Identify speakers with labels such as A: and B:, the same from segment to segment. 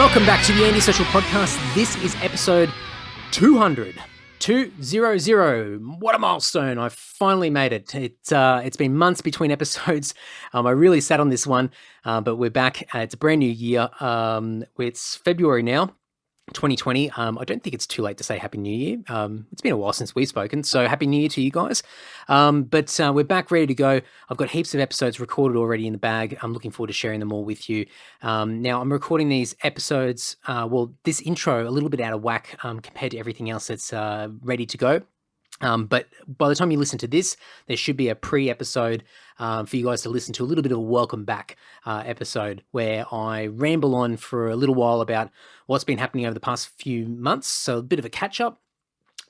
A: Welcome back to the Andy Social Podcast. This is episode 200. 200. What a milestone. I finally made it. It's been months between episodes. I really sat on this one, but we're back. It's a brand new year. It's February now, 2020. I don't think it's too late to say Happy New Year. It's been a while since we've spoken, so Happy New Year to you guys. But we're back ready to go. I've got heaps of episodes recorded already in the bag. I'm looking forward to sharing them all with you. Now, I'm recording these episodes, this intro a little bit out of whack compared to everything else that's ready to go. But by the time you listen to this, there should be a pre-episode for you guys to listen to, a little bit of a welcome back episode where I ramble on for a little while about what's been happening over the past few months. So a bit of a catch-up,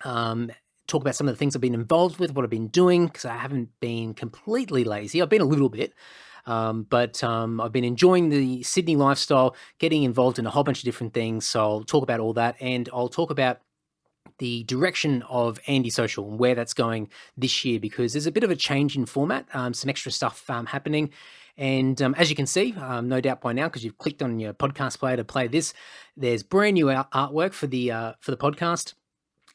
A: talk about some of the things I've been involved with, what I've been doing, because I haven't been completely lazy. I've been a little bit, but I've been enjoying the Sydney lifestyle, getting involved in a whole bunch of different things. So I'll talk about all that, and I'll talk about the direction of Andy Social and where that's going this year, because there's a bit of a change in format, some extra stuff happening. And as you can see, no doubt by now, because you've clicked on your podcast player to play this, there's brand new artwork for the podcast.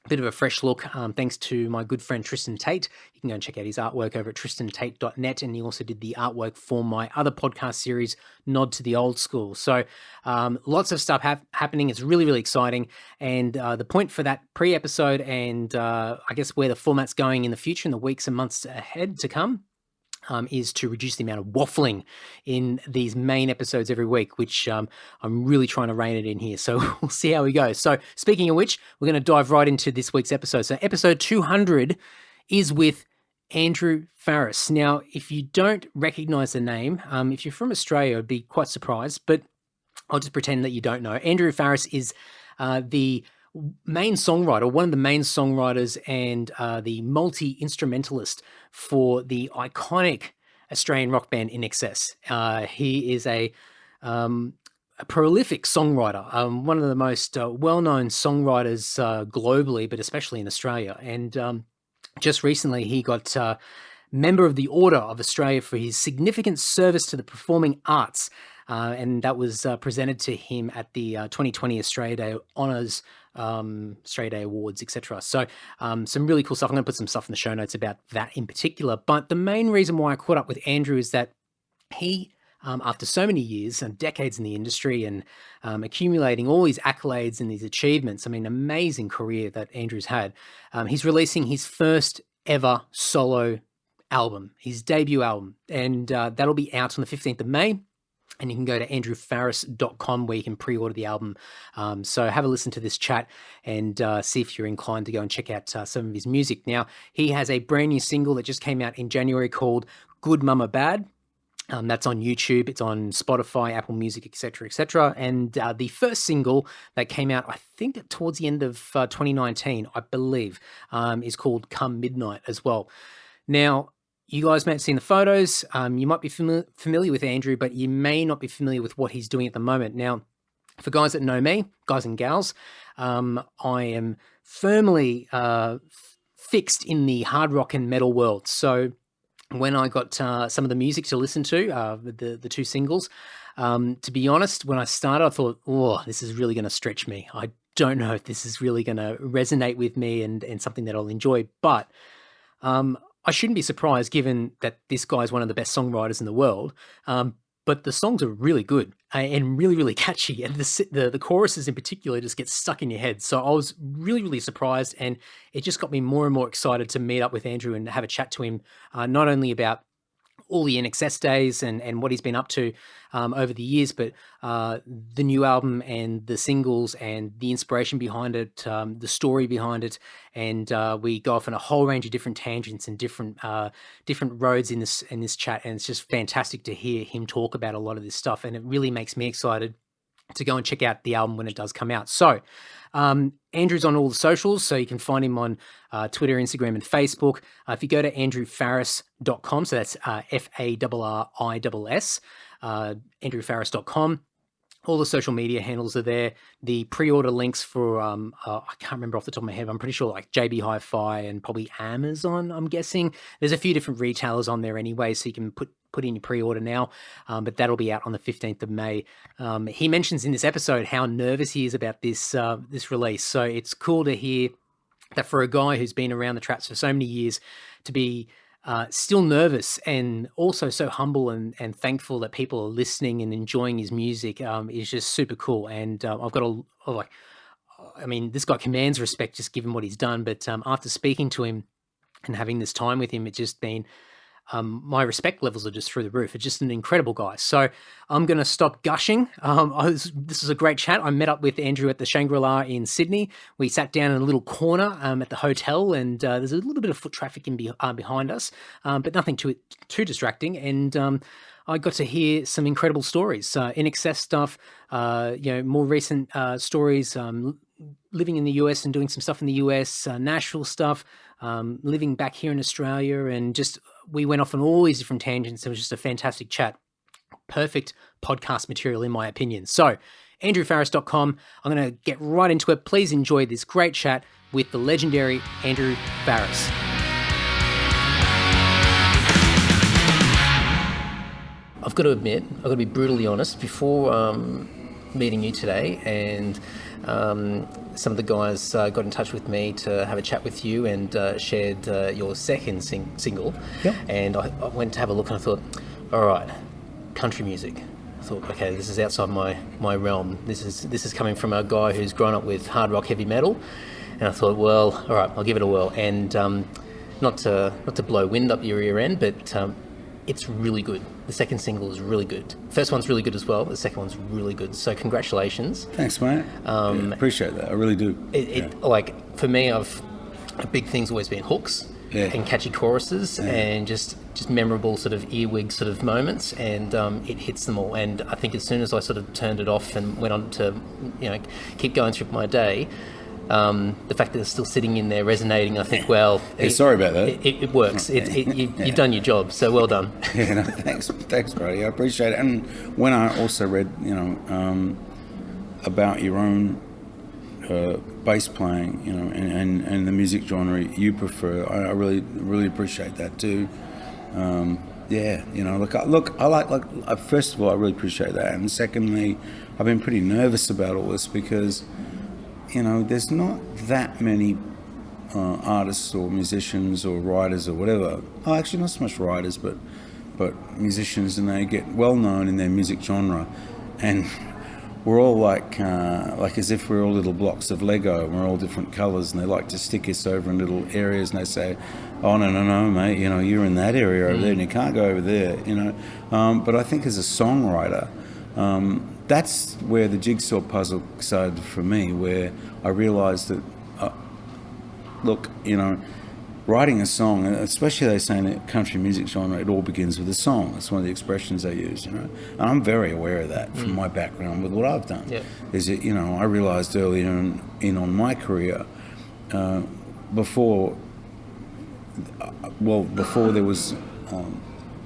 A: A bit of a fresh look, thanks to my good friend Tristan Tait. You can go and check out his artwork over at tristantait.net, and he also did the artwork for my other podcast series, Nod to the Old School. So lots of stuff happening. It's really, really exciting. And the point for that pre-episode and I guess where the format's going in the future, in the weeks and months ahead to come, is to reduce the amount of waffling in these main episodes every week, which I'm really trying to rein it in here. So we'll see how we go. So speaking of which, we're going to dive right into this week's episode. So episode 200 is with Andrew Farriss. Now, if you don't recognize the name, if you're from Australia, I'd be quite surprised, but I'll just pretend that you don't know. Andrew Farriss is the main songwriter, one of the main songwriters, and the multi-instrumentalist for the iconic Australian rock band INXS. He is a prolific songwriter, one of the most well-known songwriters globally, but especially in Australia. And just recently, he got Member of the Order of Australia for his significant service to the performing arts. And that was presented to him at the 2020 Australia Day Honours, Australia Day Awards, etc. So some really cool stuff. I'm going to put some stuff in the show notes about that in particular. But the main reason why I caught up with Andrew is that he, after so many years and decades in the industry and accumulating all these accolades and these achievements, I mean, amazing career that Andrew's had, he's releasing his first ever solo album, his debut album, and that'll be out on the 15th of May. And you can go to andrewfarriss.com where you can pre-order the album. So have a listen to this chat and see if you're inclined to go and check out some of his music. Now, he has a brand new single that just came out in January called Good Mama Bad. That's on YouTube. It's on Spotify, Apple Music, etc., etc. And the first single that came out, I think towards the end of 2019, I believe, is called Come Midnight as well. Now, you guys may have seen the photos. You might be familiar with Andrew, but you may not be familiar with what he's doing at the moment. Now, for guys that know me, guys and gals, I am firmly fixed in the hard rock and metal world. So when I got some of the music to listen to, the two singles, to be honest, when I started, I thought, oh, this is really going to stretch me. I don't know if this is really going to resonate with me and something that I'll enjoy. But I shouldn't be surprised, given that this guy is one of the best songwriters in the world. But the songs are really good and really, really catchy. And the choruses in particular just get stuck in your head. So I was really, really surprised. And it just got me more and more excited to meet up with Andrew and have a chat to him, not only about all the INXS days and what he's been up to over the years, but the new album and the singles and the inspiration behind it, the story behind it, and we go off on a whole range of different tangents and different roads in this chat, and it's just fantastic to hear him talk about a lot of this stuff, and it really makes me excited to go and check out the album when it does come out. So Andrew's on all the socials, so you can find him on Twitter, Instagram, and Facebook. If you go to andrewfarriss.com, so that's Farriss, andrewfarriss.com, All the social media handles are there. The pre-order links for I can't remember off the top of my head. I'm pretty sure like JB Hi-Fi and probably Amazon. I'm guessing there's a few different retailers on there anyway, so you can put in your pre-order now. But that'll be out on the 15th of May. He mentions in this episode how nervous he is about this release. So it's cool to hear that for a guy who's been around the traps for so many years to be still nervous and also so humble and thankful that people are listening and enjoying his music is just super cool. And I've got this guy commands respect just given what he's done. But after speaking to him and having this time with him, it's just been my respect levels are just through the roof. It's just an incredible guy. So I'm going to stop gushing. This is a great chat. I met up with Andrew at the Shangri-La in Sydney. We sat down in a little corner at the hotel, and there's a little bit of foot traffic behind us, but nothing too distracting. And I got to hear some incredible stories, INXS stuff, more recent stories, living in the US and doing some stuff in the US, Nashville stuff, living back here in Australia, and just we went off on all these different tangents. It was just a fantastic chat. Perfect podcast material, in my opinion. So, AndrewFarriss.com. I'm going to get right into it. Please enjoy this great chat with the legendary Andrew Farriss. I've got to admit, I've got to be brutally honest, before meeting you today, and some of the guys got in touch with me to have a chat with you and shared your second single. Yep. And I went to have a look and I thought, all right, country music. I thought, okay, this is outside my realm. This is coming from a guy who's grown up with hard rock, heavy metal. And I thought, well, all right, I'll give it a whirl. And not to blow wind up your ear end, but it's really good. The second single is really good. First one's really good as well. The second one's really good. So congratulations.
B: Thanks, mate. Appreciate that. I really do.
A: Like for me, a big thing's always been hooks and catchy choruses and just memorable sort of earwig sort of moments, and it hits them all. And I think as soon as I sort of turned it off and went on to keep going through my day, the fact that it's still sitting in there resonating, I think, well...
B: sorry about that.
A: It works. You've done your job, so well done.
B: Thanks, buddy. I appreciate it. And when I also read, about your own bass playing, and the music genre you prefer, I really, really appreciate that too. Look, I like, first of all, I really appreciate that. And secondly, I've been pretty nervous about all this because... there's not that many artists or musicians or writers or whatever. Oh, actually, not so much writers, but musicians, and they get well known in their music genre, and we're all like as if we're all little blocks of Lego, and we're all different colours, and they like to stick us over in little areas, and they say, "Oh no, mate, you're in that area over there, and you can't go over there." But I think as a songwriter. That's where the jigsaw puzzle started for me, where I realised that, writing a song, especially they say in the country music genre, it all begins with a song. It's one of the expressions they use, And I'm very aware of that from my background with what I've done. Yep. Is that, I realised early on my career, before there was...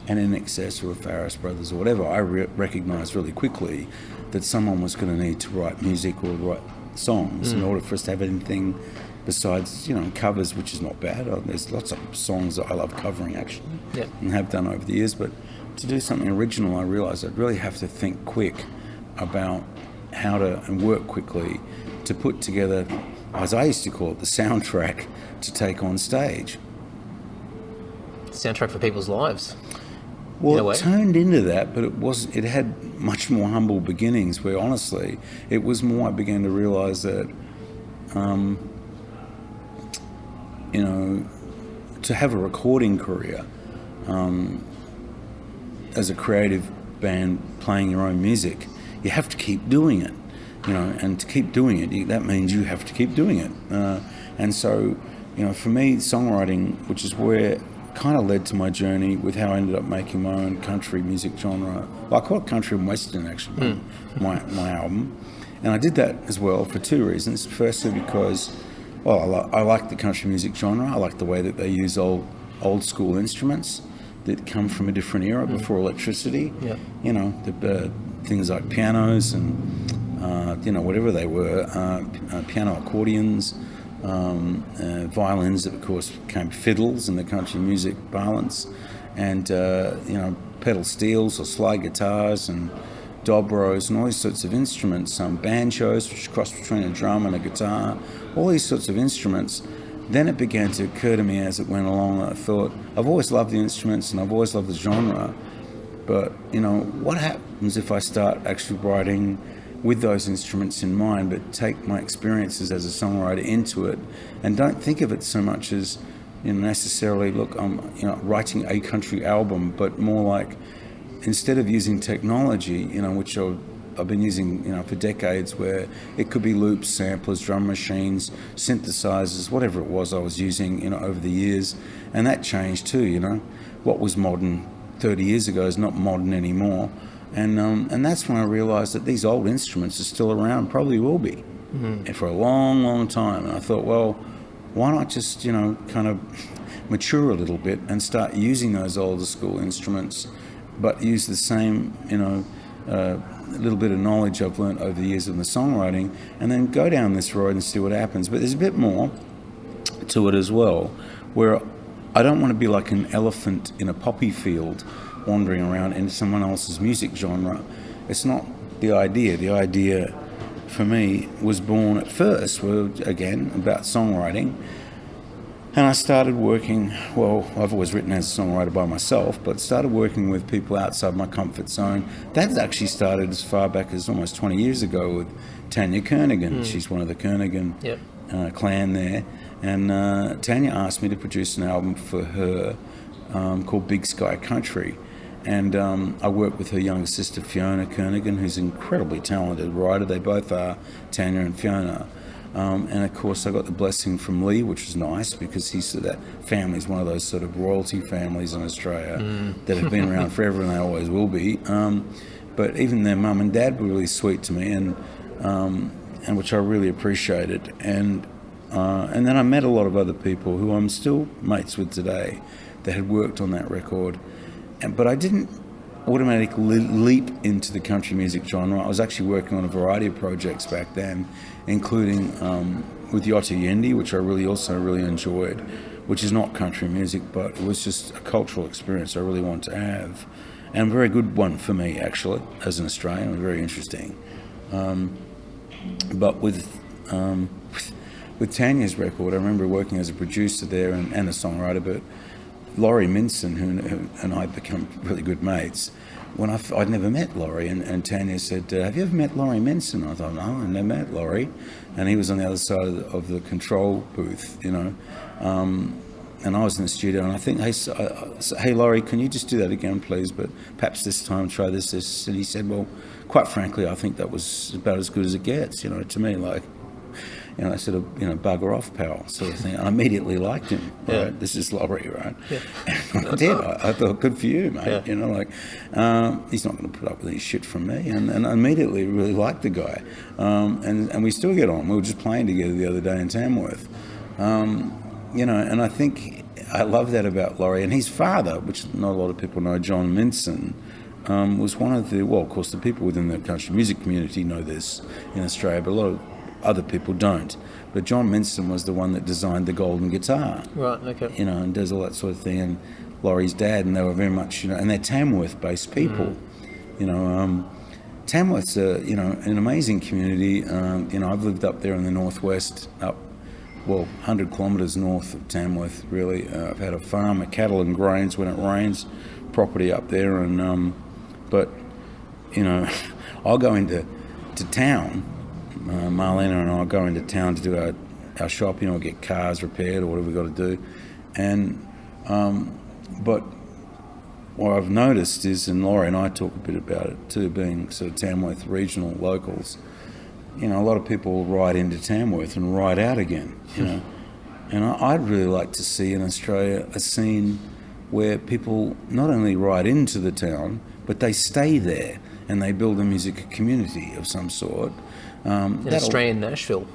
B: an INXS or a Farriss Brothers or whatever, I recognised really quickly that someone was going to need to write music or write songs in order for us to have anything besides, covers, which is not bad. There's lots of songs that I love covering, actually, and have done over the years. But to do something original, I realised I'd really have to think quick about how to, and work quickly to put together, as I used to call it, the soundtrack to take on stage.
A: Soundtrack for people's lives.
B: Well, it turned into that, but it had much more humble beginnings where, honestly, it was more I began to realise that, to have a recording career as a creative band playing your own music, you have to keep doing it, and to keep doing it, that means you have to keep doing it. And so, for me, songwriting, which is where... kind of led to my journey with how I ended up making my own country music genre. Well, I call it country and western, actually, my album. And I did that as well for two reasons. Firstly, because, I like the country music genre. I like the way that they use old school instruments that come from a different era before electricity. Yeah. things like pianos and whatever they were, piano accordions, violins that of course became fiddles in the country music parlance, and pedal steels or slide guitars and dobros and all these sorts of instruments, some banjos, which cross between a drum and a guitar, all these sorts of instruments. Then it began to occur to me as it went along, I thought, I've always loved the instruments and I've always loved the genre, but, what happens if I start actually writing with those instruments in mind, but take my experiences as a songwriter into it and don't think of it so much as, necessarily, look, I'm, writing a country album, but more like, instead of using technology, which I've been using, for decades, where it could be loops, samplers, drum machines, synthesizers, whatever it was I was using, over the years. And that changed too, What was modern 30 years ago is not modern anymore. And that's when I realized that these old instruments are still around, probably will be, and for a long, long time. And I thought, well, why not just, kind of mature a little bit and start using those older school instruments, but use the same, little bit of knowledge I've learned over the years of the songwriting, and then go down this road and see what happens. But there's a bit more to it as well, where I don't want to be like an elephant in a poppy field wandering around in someone else's music genre. It's not the idea. The idea for me was born at first, again, about songwriting. And I started working, I've always written as a songwriter by myself, but started working with people outside my comfort zone. That actually started as far back as almost 20 years ago with Tanya Kernaghan. She's one of the Kernaghan clan there. And Tanya asked me to produce an album for her called Big Sky Country. And I worked with her younger sister, Fiona Kernaghan, who's an incredibly talented writer. They both are, Tanya and Fiona. And of course, I got the blessing from Lee, which was nice because that family's one of those sort of royalty families in Australia that have been around forever, and they always will be. But even their mum and dad were really sweet to me, and which I really appreciated. And then I met a lot of other people who I'm still mates with today that had worked on that record. But I didn't automatically leap into the country music genre. I was actually working on a variety of projects back then, including with Yotta Yendi, which I really enjoyed, which is not country music, but it was just a cultural experience I really want to have. And a very good one for me, actually, as an Australian, very interesting. But with Tanya's record, I remember working as a producer there and a songwriter, but Laurie Minson, who and I became really good mates. When I'd never met Laurie, and Tanya said, have you ever met Laurie Minson? I thought, no, I never met Laurie. And he was on the other side of the control booth, and I was in the studio, and I think, hey Laurie, can you just do that again, please? But perhaps this time try this. And he said, well, quite frankly, I think that was about as good as it gets, to me, like, I sort of, bugger off, pal, sort of thing. I immediately liked him.
A: Yeah.
B: Right? This is Laurie, right?
A: Yeah.
B: And I did. I thought, good for you, mate. Yeah. He's not going to put up with any shit from me. And I immediately really liked the guy. And we still get on. We were just playing together the other day in Tamworth. And I think I love that about Laurie. And his father, which not a lot of people know, John Minson, was one of the, of course, the people within the country music community know this in Australia, but a lot of other people don't. But John Minson was the one that designed the golden guitar.
A: Right, okay.
B: And does all that sort of thing. And Laurie's dad, and they were very much, and they're Tamworth-based people. Tamworth's an amazing community. I've lived up there in the northwest, 100 kilometres north of Tamworth, really. I've had a farm, a cattle and grains when it rains, property up there. And I'll go into town. Marlena and I go into town to do our shopping or get cars repaired or whatever we've got to do. And but what I've noticed is, and Laurie and I talk a bit about it too, being sort of Tamworth regional locals, a lot of people ride into Tamworth and ride out again, And I'd really like to see in Australia a scene where people not only ride into the town, but they stay there and they build a music community of some sort.
A: In Australian Nashville.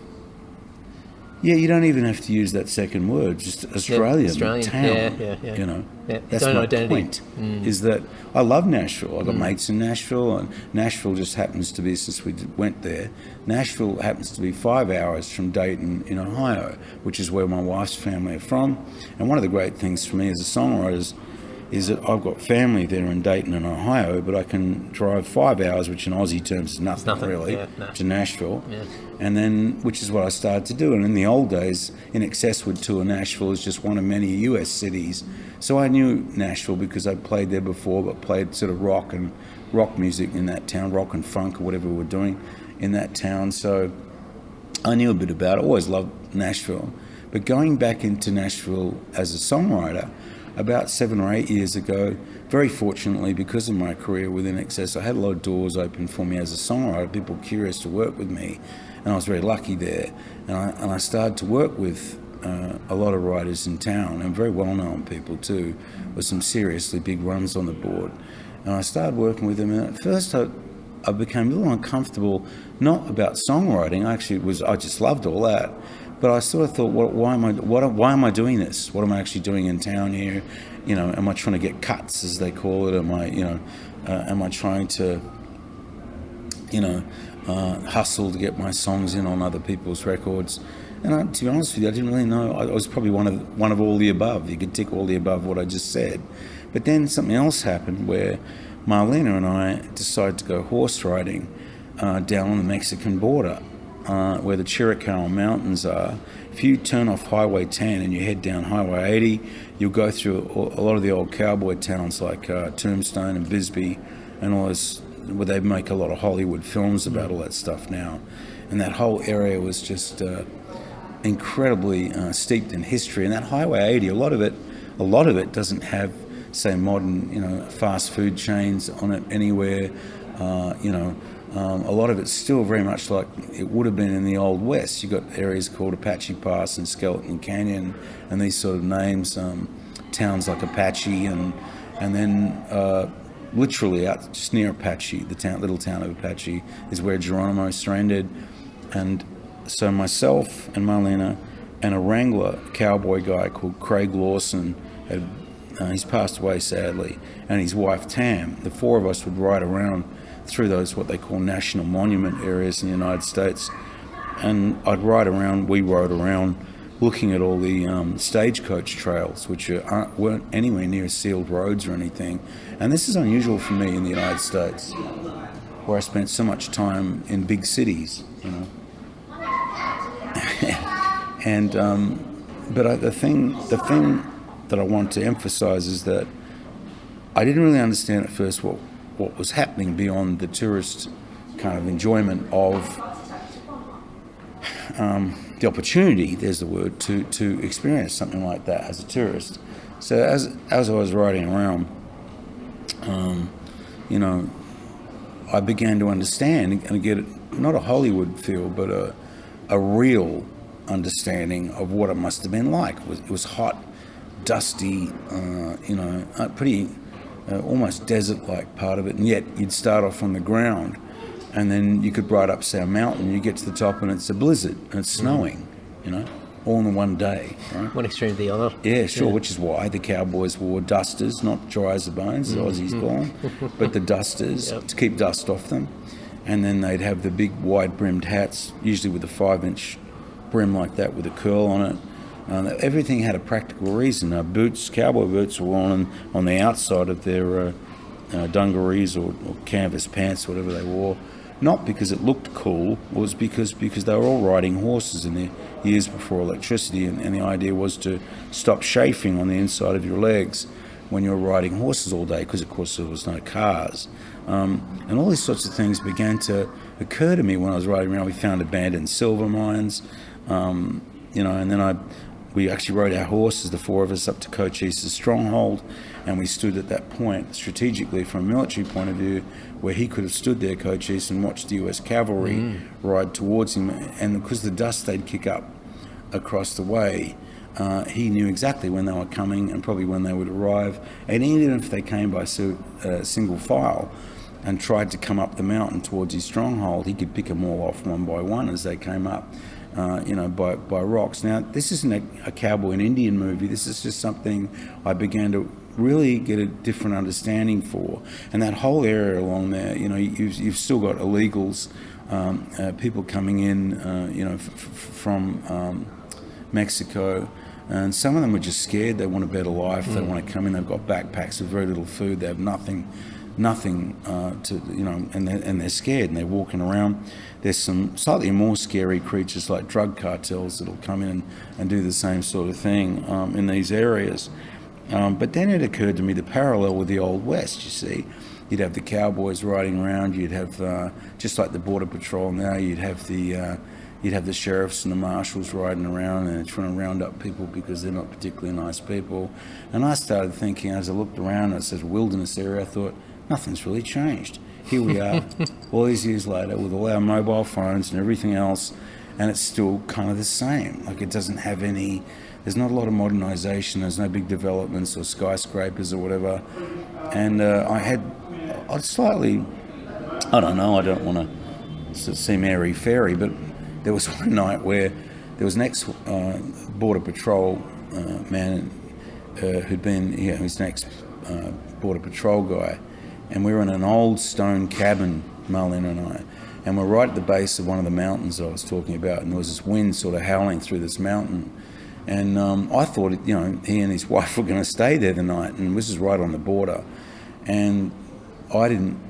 B: Yeah, you don't even have to use that second word, just Australian,
A: Australian.
B: town.
A: Yeah.
B: You know,
A: Yeah,
B: that's
A: its own
B: my
A: identity.
B: point. Is that I love Nashville. I've got mates in Nashville, and Nashville just happens to be, since we went there, Nashville happens to be 5 hours from Dayton in Ohio, which is where my wife's family are from. And one of the great things for me as a songwriter is that I've got family there in Dayton and Ohio, but I can drive 5 hours, which in Aussie terms is nothing really, to Nashville.
A: Yeah.
B: And then, which is what I started to do. And in the old days, INXS would tour Nashville as just one of many US cities. So I knew Nashville because I'd played there before, but played sort of rock music in that town, rock and funk or whatever we were doing in that town. So I knew a bit about it. I always loved Nashville. But going back into Nashville as a songwriter, about 7 or 8 years ago, very fortunately, because of my career with INXS, I had a lot of doors open for me as a songwriter, people curious to work with me, and I was very lucky there. And I started to work with a lot of writers in town, and very well-known people too, with some seriously big runs on the board. And I started working with them, and at first I became a little uncomfortable, not about songwriting. I just loved all that. But I sort of thought, why am I doing this? What am I actually doing in town here? You know, am I trying to get cuts, as they call it? Am I trying to, hustle to get my songs in on other people's records? And to be honest with you, I didn't really know. I was probably one of all the above. You could tick all the above what I just said. But then something else happened where Marlena and I decided to go horse riding down on the Mexican border. Where the Chiricahua Mountains are. If you turn off Highway 10 and you head down Highway 80, you'll go through a lot of the old cowboy towns like Tombstone and Bisbee and all this, where they make a lot of Hollywood films about all that stuff now. And that whole area was just incredibly steeped in history. And that Highway 80, a lot of it doesn't have, say, modern, fast food chains on it anywhere. A lot of it's still very much like it would have been in the Old West. You've got areas called Apache Pass and Skeleton Canyon and these sort of names, towns like Apache, and then literally out just near Apache, little town of Apache, is where Geronimo surrendered. And so myself and Marlena and a Wrangler cowboy guy called Craig Lawson, he's passed away sadly, and his wife Tam, the four of us would ride around through those what they call national monument areas in the United States, and we rode around looking at all the stagecoach trails, which weren't anywhere near sealed roads or anything. And this is unusual for me in the United States, where I spent so much time in big cities, and the thing that I want to emphasize is that I didn't really understand at first what was happening beyond the tourist kind of enjoyment of the opportunity, there's the word, to experience something like that as a tourist. So as I was riding around, I began to understand and get not a Hollywood feel, but a real understanding of what it must have been like. It was hot, dusty, pretty almost desert-like part of it, and yet you'd start off on the ground, and then you could ride up, say, a mountain, you get to the top and it's a blizzard, and it's snowing, all in one day, right?
A: One extreme to the other.
B: Yeah, sure, which is why the cowboys wore dusters, not dry as the bones, as Aussies call them, but the dusters to keep dust off them. And then they'd have the big wide-brimmed hats, usually with a 5-inch brim like that with a curl on it. Everything had a practical reason. Cowboy boots were worn on the outside of their dungarees or canvas pants, whatever they wore, not because it looked cool, it was because they were all riding horses in the years before electricity, and the idea was to stop chafing on the inside of your legs when you were riding horses all day, because of course there was no cars. And all these sorts of things began to occur to me when I was riding around. We found abandoned silver mines, and then we actually rode our horses, the four of us, up to Cochise's stronghold, and we stood at that point strategically from a military point of view where he could have stood there, Cochise, and watched the US cavalry ride towards him. And because the dust they'd kick up across the way, he knew exactly when they were coming and probably when they would arrive. And even if they came by single file and tried to come up the mountain towards his stronghold, he could pick them all off one by one as they came up. by rocks. Now, this isn't a cowboy and Indian movie. This is just something I began to really get a different understanding for. And that whole area along there, you've still got illegals, people coming in, from Mexico. And some of them are just scared. They want a better life. They want to come in. They've got backpacks with very little food. They have nothing and they're scared and they're walking around. There's some slightly more scary creatures like drug cartels that'll come in and do the same sort of thing in these areas. But then it occurred to me the parallel with the Old West, you see. You'd have the cowboys riding around. You'd have, just like the Border Patrol now, you'd have the sheriffs and the marshals riding around and trying to round up people because they're not particularly nice people. And I started thinking, as I looked around, it says wilderness area, I thought, nothing's really changed. Here we are, all these years later, with all our mobile phones and everything else, and it's still kind of the same. Like, it doesn't have there's not a lot of modernization, there's no big developments or skyscrapers or whatever. And I don't don't want to seem airy-fairy, but there was one night where there was an ex-Border Patrol man who'd been, who's an ex-Border Patrol guy, and we were in an old stone cabin, Marlene and I, and we're right at the base of one of the mountains I was talking about, and there was this wind sort of howling through this mountain. And I thought, he and his wife were going to stay there the night, and this is right on the border. And I didn't,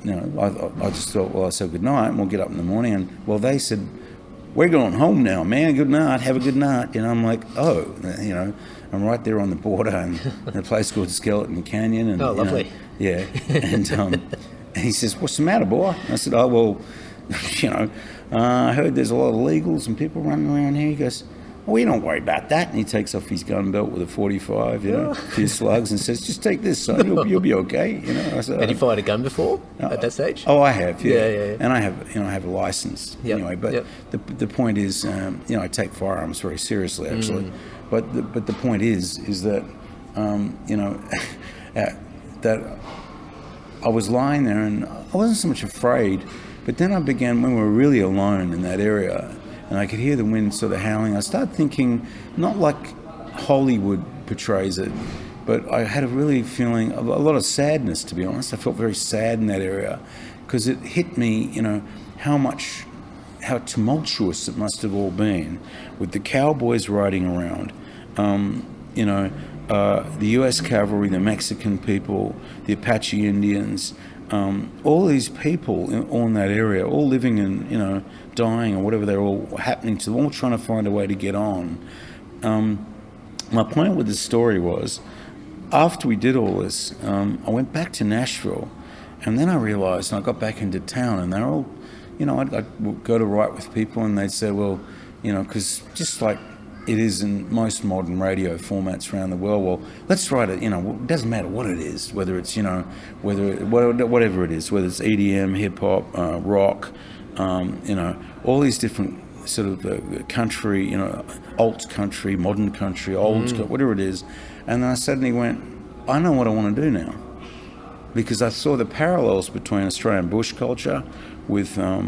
B: I just thought, well, I said good night, and we'll get up in the morning. And, well, they said, we're going home now, man. Good night. Have a good night. And I'm like, oh, I'm right there on the border, and in a place called Skeleton Canyon. And,
A: oh, lovely.
B: Yeah. And he says, what's the matter, boy? And I said, oh, well, I heard there's a lot of illegals and people running around here. He goes, well, you don't worry about that. And he takes off his gun belt with a 45, a few slugs, and says, just take this, son. You'll be okay. I said,
A: had you fired a gun before at that stage?
B: Oh, I have, yeah.
A: Yeah.
B: And I have a license anyway. But the point is, I take firearms very seriously, actually. But the point is that, that I was lying there and I wasn't so much afraid, but then I began, when we were really alone in that area, and I could hear the wind sort of howling, I started thinking, not like Hollywood portrays it, but I had a really feeling, a lot of sadness, to be honest. I felt very sad in that area, because it hit me, how tumultuous it must have all been, with the cowboys riding around, the US cavalry, the Mexican people, the Apache Indians, all these people all in that area, all living in, dying or whatever they're all happening to them, all trying to find a way to get on. My point with this story was, after we did all this, I went back to Nashville, and then I realized, and I got back into town, and they're all, I'd go to write with people, and they'd say, well, because just like it is in most modern radio formats around the world, well, let's write it, it doesn't matter what it is, whether it's, whatever it is, whether it's EDM, hip-hop, rock, all these different sort of country, alt country, modern country, old, whatever it is. And then I suddenly went, I know what I want to do now. Because I saw the parallels between Australian bush culture with, our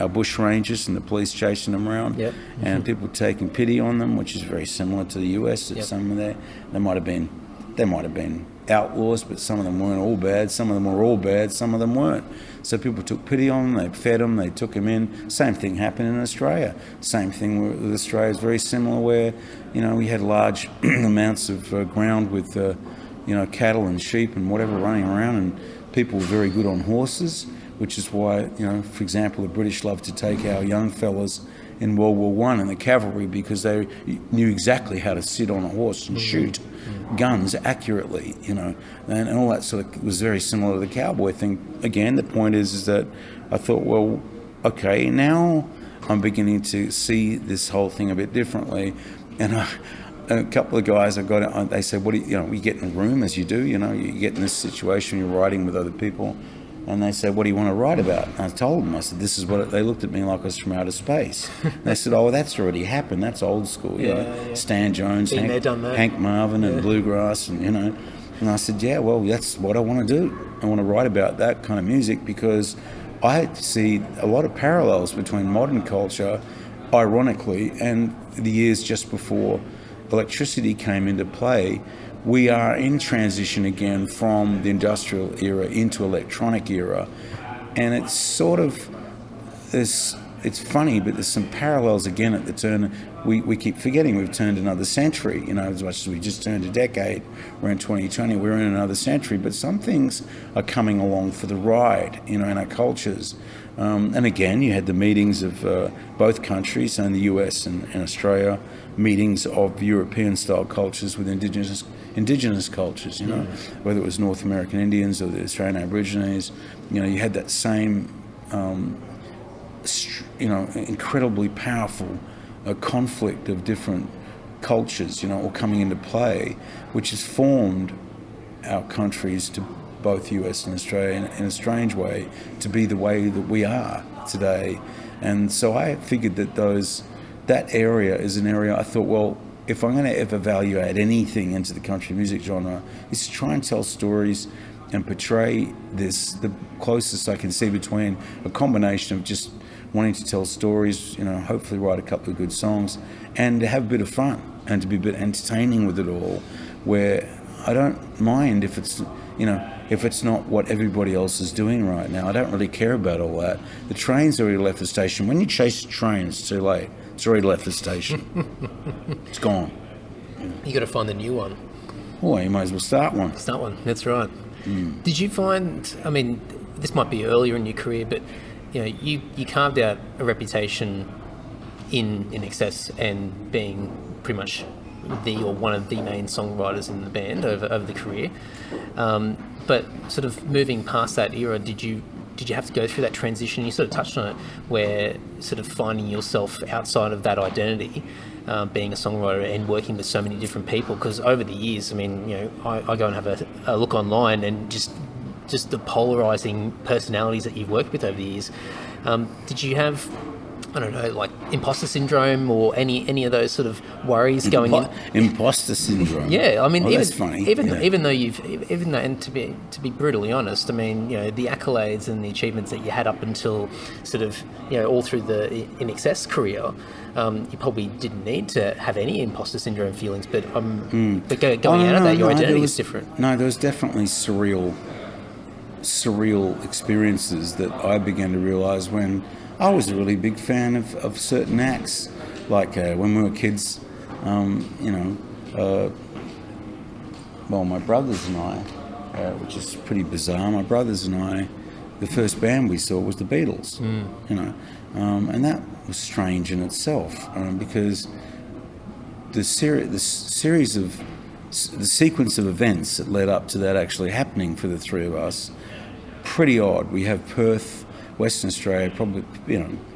B: bush rangers and the police chasing them around, and people taking pity on them, which is very similar to the US. That some of there, they might have been outlaws, but some of them weren't all bad. Some of them were all bad. Some of them weren't. So people took pity on them. They fed them. They took them in. Same thing happened in Australia. Same thing with Australia is very similar, where we had large amounts of ground with cattle and sheep and whatever running around, and people were very good on horses, which is why, for example, the British loved to take our young fellas in World War I in the cavalry, because they knew exactly how to sit on a horse and shoot guns accurately, and all that sort of was very similar to the cowboy thing. Again, the point is that I thought, well, okay, now I'm beginning to see this whole thing a bit differently. And a couple of guys I got, they said, what do you get in a room as you do, you get in this situation, you're writing with other people. And they said, what do you want to write about? And I told them, I said, this is what they looked at me like I was from outer space. And they said, oh, that's already happened. That's old school, Stan Jones, Hank Marvin and bluegrass, and, And I said, yeah, well, that's what I want to do. I want to write about that kind of music, because I see a lot of parallels between modern culture, ironically, and the years just before electricity came into play. We are in transition again from the industrial era into electronic era, and it's sort of this. It's funny, but there's some parallels again at the turn. We keep forgetting we've turned another century. As much as we just turned a decade, we're in 2020. We're in another century, but some things are coming along for the ride. In our cultures, and again, you had the meetings of both countries, and the US and Australia, meetings of European-style cultures with indigenous cultures. Whether it was North American Indians or the Australian Aborigines, you had that same. Incredibly powerful conflict of different cultures, all coming into play, which has formed our countries, to both US and Australia, in a strange way, to be the way that we are today. And so I figured that area is an area I thought, well, if I'm going to ever value add anything into the country music genre, is to try and tell stories and portray this the closest I can see between a combination of just wanting to tell stories, hopefully write a couple of good songs, and to have a bit of fun and to be a bit entertaining with it all, where I don't mind if it's not what everybody else is doing right now. I don't really care about all that. The train's already left the station. When you chase a train, it's too late. It's already left the station. It's gone.
A: You got to find the new one.
B: Well, you might as well start one.
A: Start one, that's right. Did you find, this might be earlier in your career, but you carved out a reputation in INXS and being pretty much one of the main songwriters in the band over the career. But sort of moving past that era, did you have to go through that transition? You sort of touched on it, where sort of finding yourself outside of that identity, being a songwriter and working with so many different people. Because over the years, I go and have a look online, and just the polarizing personalities that you've worked with over the years. Did you have, I don't know, like imposter syndrome or any of those sort of worries going in?
B: Imposter syndrome.
A: Yeah,
B: that's funny.
A: Even though, and to be brutally honest, the accolades and the achievements that you had up until sort of all through the INXS career, you probably didn't need to have any imposter syndrome feelings. But going out of that, your identity is different.
B: No, there was definitely surreal experiences that I began to realise when I was a really big fan of certain acts, like when we were kids. My brothers and I, which is pretty bizarre. My brothers and I, the first band we saw was the Beatles. And that was strange in itself, because the sequence of events that led up to that actually happening for the three of us, pretty odd. We have Perth, Western Australia, probably,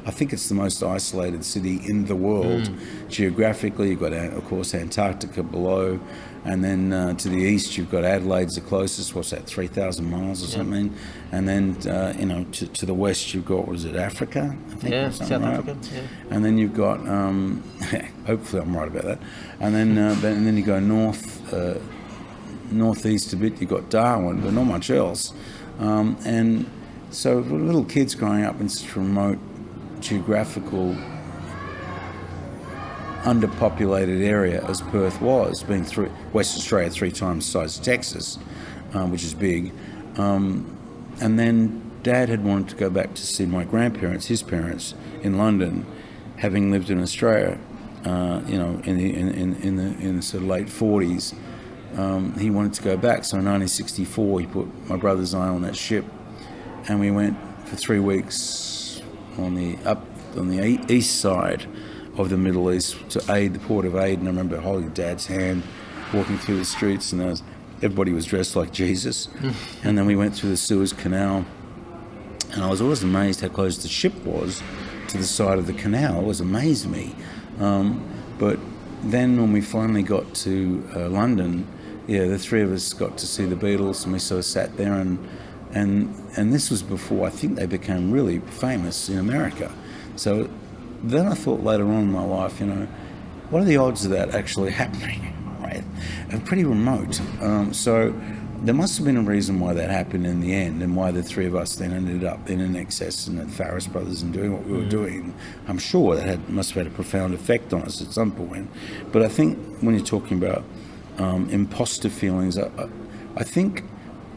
B: I think it's the most isolated city in the world. Geographically, you've got, of course, Antarctica below, and then to the east, you've got Adelaide's the closest, 3,000 miles or something, and then, to the west, you've got, Africa? I think,
A: South Africa, yeah.
B: And then you've got, hopefully I'm right about that, and then you go northeast a bit, you've got Darwin, but not much else. And so little kids growing up in such a remote geographical underpopulated area as Perth was, being West Australia 3 times the size of Texas, which is big. And then Dad had wanted to go back to see my grandparents, his parents, in London, having lived in Australia, in the sort of late 40s. He wanted to go back, so in 1964 he put my brothers and I on that ship, and we went for 3 weeks on the east side of the Middle East to Aden, the port of Aden. I remember holding Dad's hand, walking through the streets, and everybody was dressed like Jesus. And then we went through the Suez Canal, and I was always amazed how close the ship was to the side of the canal. It always amazed me. But then when we finally got to London, the three of us got to see the Beatles, and we sort of sat there, and this was before I think they became really famous in America. So then I thought later on in my life, what are the odds of that actually happening, right? And pretty remote. So there must have been a reason why that happened in the end, and why the three of us then ended up in INXS and at Farriss Brothers and doing what we were doing. I'm sure that must have had a profound effect on us at some point. But I think when you're talking about imposter feelings, I think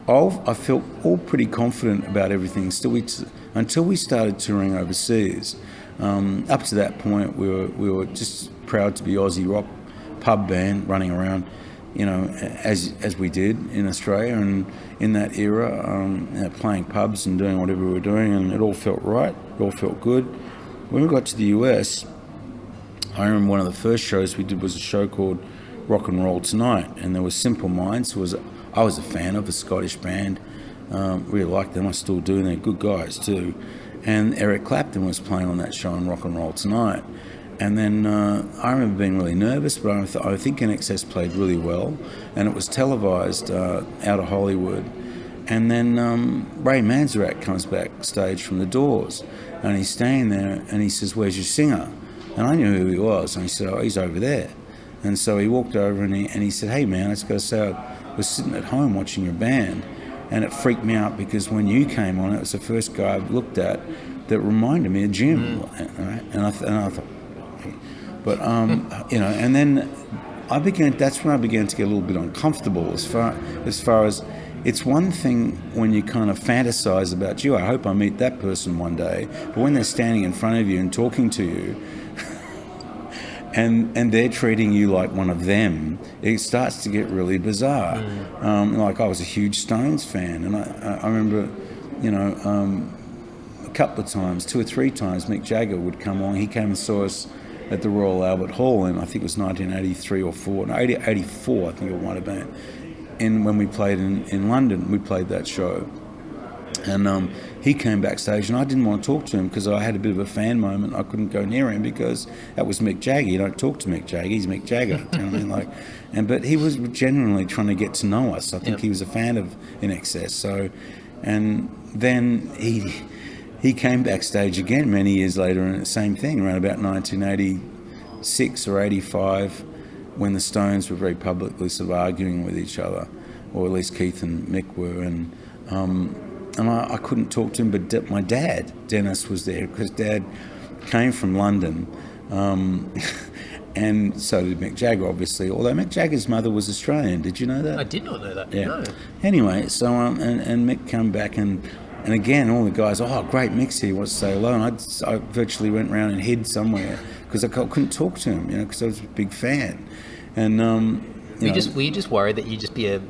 B: I felt all pretty confident about everything until we started touring overseas. Up to that point, we were just proud to be Aussie rock pub band running around, as we did in Australia and in that era, playing pubs and doing whatever we were doing, and it all felt right, it all felt good. When we got to the US, I remember one of the first shows we did was a show called Rock and Roll Tonight, and there was Simple Minds, I was a fan of, a Scottish band, really liked them, I still do, and they're good guys too. And Eric Clapton was playing on that show on Rock and Roll Tonight. And then I remember being really nervous, but I think INXS played really well, and it was televised out of Hollywood. And then Ray Manzarek comes backstage from the Doors, and he's standing there, and he says, "Where's your singer?" And I knew who he was, and he said, "Oh, he's over there." And so he walked over, and he said, "Hey man, I just got to say, I was sitting at home watching your band, and it freaked me out because when you came on, it was the first guy I've looked at that reminded me of Jim." Right? And I thought, but and then that's when I began to get a little bit uncomfortable as far as it's one thing when you kind of fantasize about, gee, I hope I meet that person one day, but when they're standing in front of you and talking to you and they're treating you like one of them, it starts to get really bizarre. Like I was a huge Stones fan, and I remember, a couple of times, 2 or 3 times, Mick Jagger would come along. He came and saw us at the Royal Albert Hall in, I think it was 1983 or 84, I think it might have been. And when we played in London, we played that show. And he came backstage, and I didn't want to talk to him because I had a bit of a fan moment. I couldn't go near him because that was Mick Jagger. You don't talk to Mick Jagger, he's Mick Jagger. You know what I mean? But he was genuinely trying to get to know us. I think he was a fan of INXS. So, and then he came backstage again many years later, and the same thing, around about 1986 or 85, when the Stones were very publicly sort of arguing with each other, or at least Keith and Mick were, and I couldn't talk to him, but my dad, Dennis, was there, because Dad came from London, and so did Mick Jagger, obviously, although Mick Jagger's mother was Australian. Did you know that?
C: I did not know that,
B: yeah.
C: No.
B: Anyway, so, and Mick came back, and again, all the guys, oh, great, Mick's here, wants to say hello. And I virtually went around and hid somewhere because I couldn't talk to him, because I was a big fan. And
C: were you just worried that you'd just be a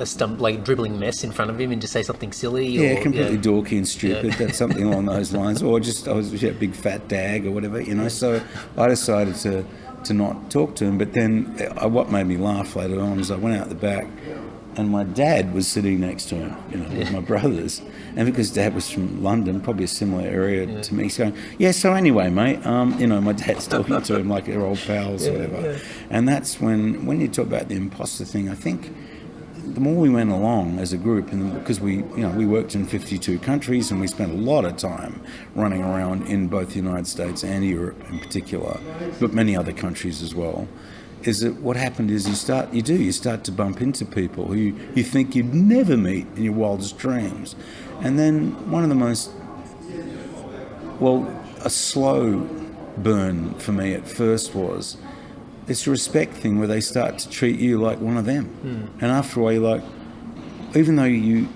C: stump, like dribbling mess in front of him and just say something silly?
B: Yeah, completely dorky and stupid. That's something along those lines. Or just I was a big fat dag or whatever, So I decided to not talk to him. But then what made me laugh later on is I went out the back, and my dad was sitting next to him, with my brothers. And because Dad was from London, probably a similar area to me, he's going, yeah, so anyway, mate, my dad's talking to him like they're old pals or whatever. Yeah. And that's when you talk about the imposter thing, I think the more we went along as a group, and because we worked in 52 countries, and we spent a lot of time running around in both the United States and Europe in particular, but many other countries as well, is that what happened is you start to bump into people who you think you'd never meet in your wildest dreams. And then one of the most, a slow burn for me at first was, it's a respect thing where they start to treat you like one of them. And after a while, you're like, even though you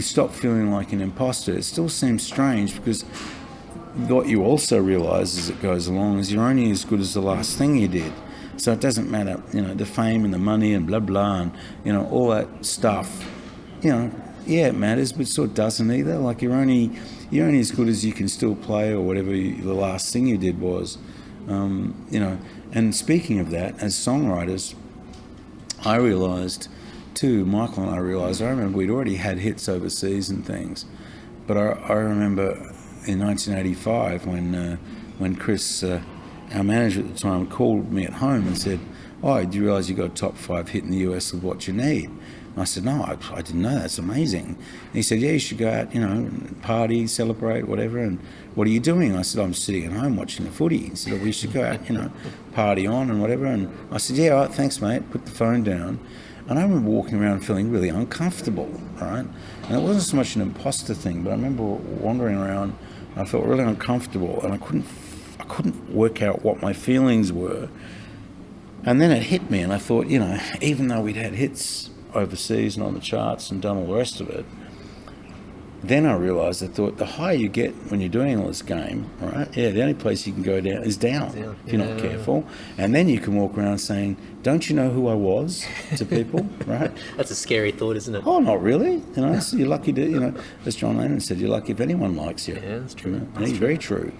B: stop feeling like an imposter, it still seems strange, because what you also realise as it goes along is you're only as good as the last thing you did. So it doesn't matter, the fame and the money and blah, blah, and, all that stuff, it matters, but it sort of doesn't either. Like you're only as good as you can still play, or whatever the last thing you did was, And speaking of that, as songwriters, I realised too, Michael and I realised, I remember we'd already had hits overseas and things, but I remember in 1985 when Chris, our manager at the time, called me at home and said, oh, do you realise you got a top 5 hit in the US with What You Need? And I said, no, I didn't know, that's amazing. And he said, yeah, you should go out, party, celebrate, whatever. And what are you doing? I said, I'm sitting at home watching the footy. He said, we should go out, party on and whatever. And I said, yeah, all right, thanks, mate. Put the phone down. And I remember walking around feeling really uncomfortable, right? And it wasn't so much an imposter thing, but I remember wandering around and I felt really uncomfortable, and I couldn't work out what my feelings were. And then it hit me, and I thought, you know, even though we'd had hits overseas and on the charts and done all the rest of it, then I realised, I thought, the higher you get when you're doing all this game, right? Yeah, the only place you can go down is down if you're not careful. And then you can walk around saying, don't you know who I was, to people, right?
C: That's a scary thought, isn't it?
B: Oh, not really. You know, so you're lucky to, you know, as John Lennon said, you're lucky if anyone likes you.
C: Yeah, that's true.
B: You know? And he's very true.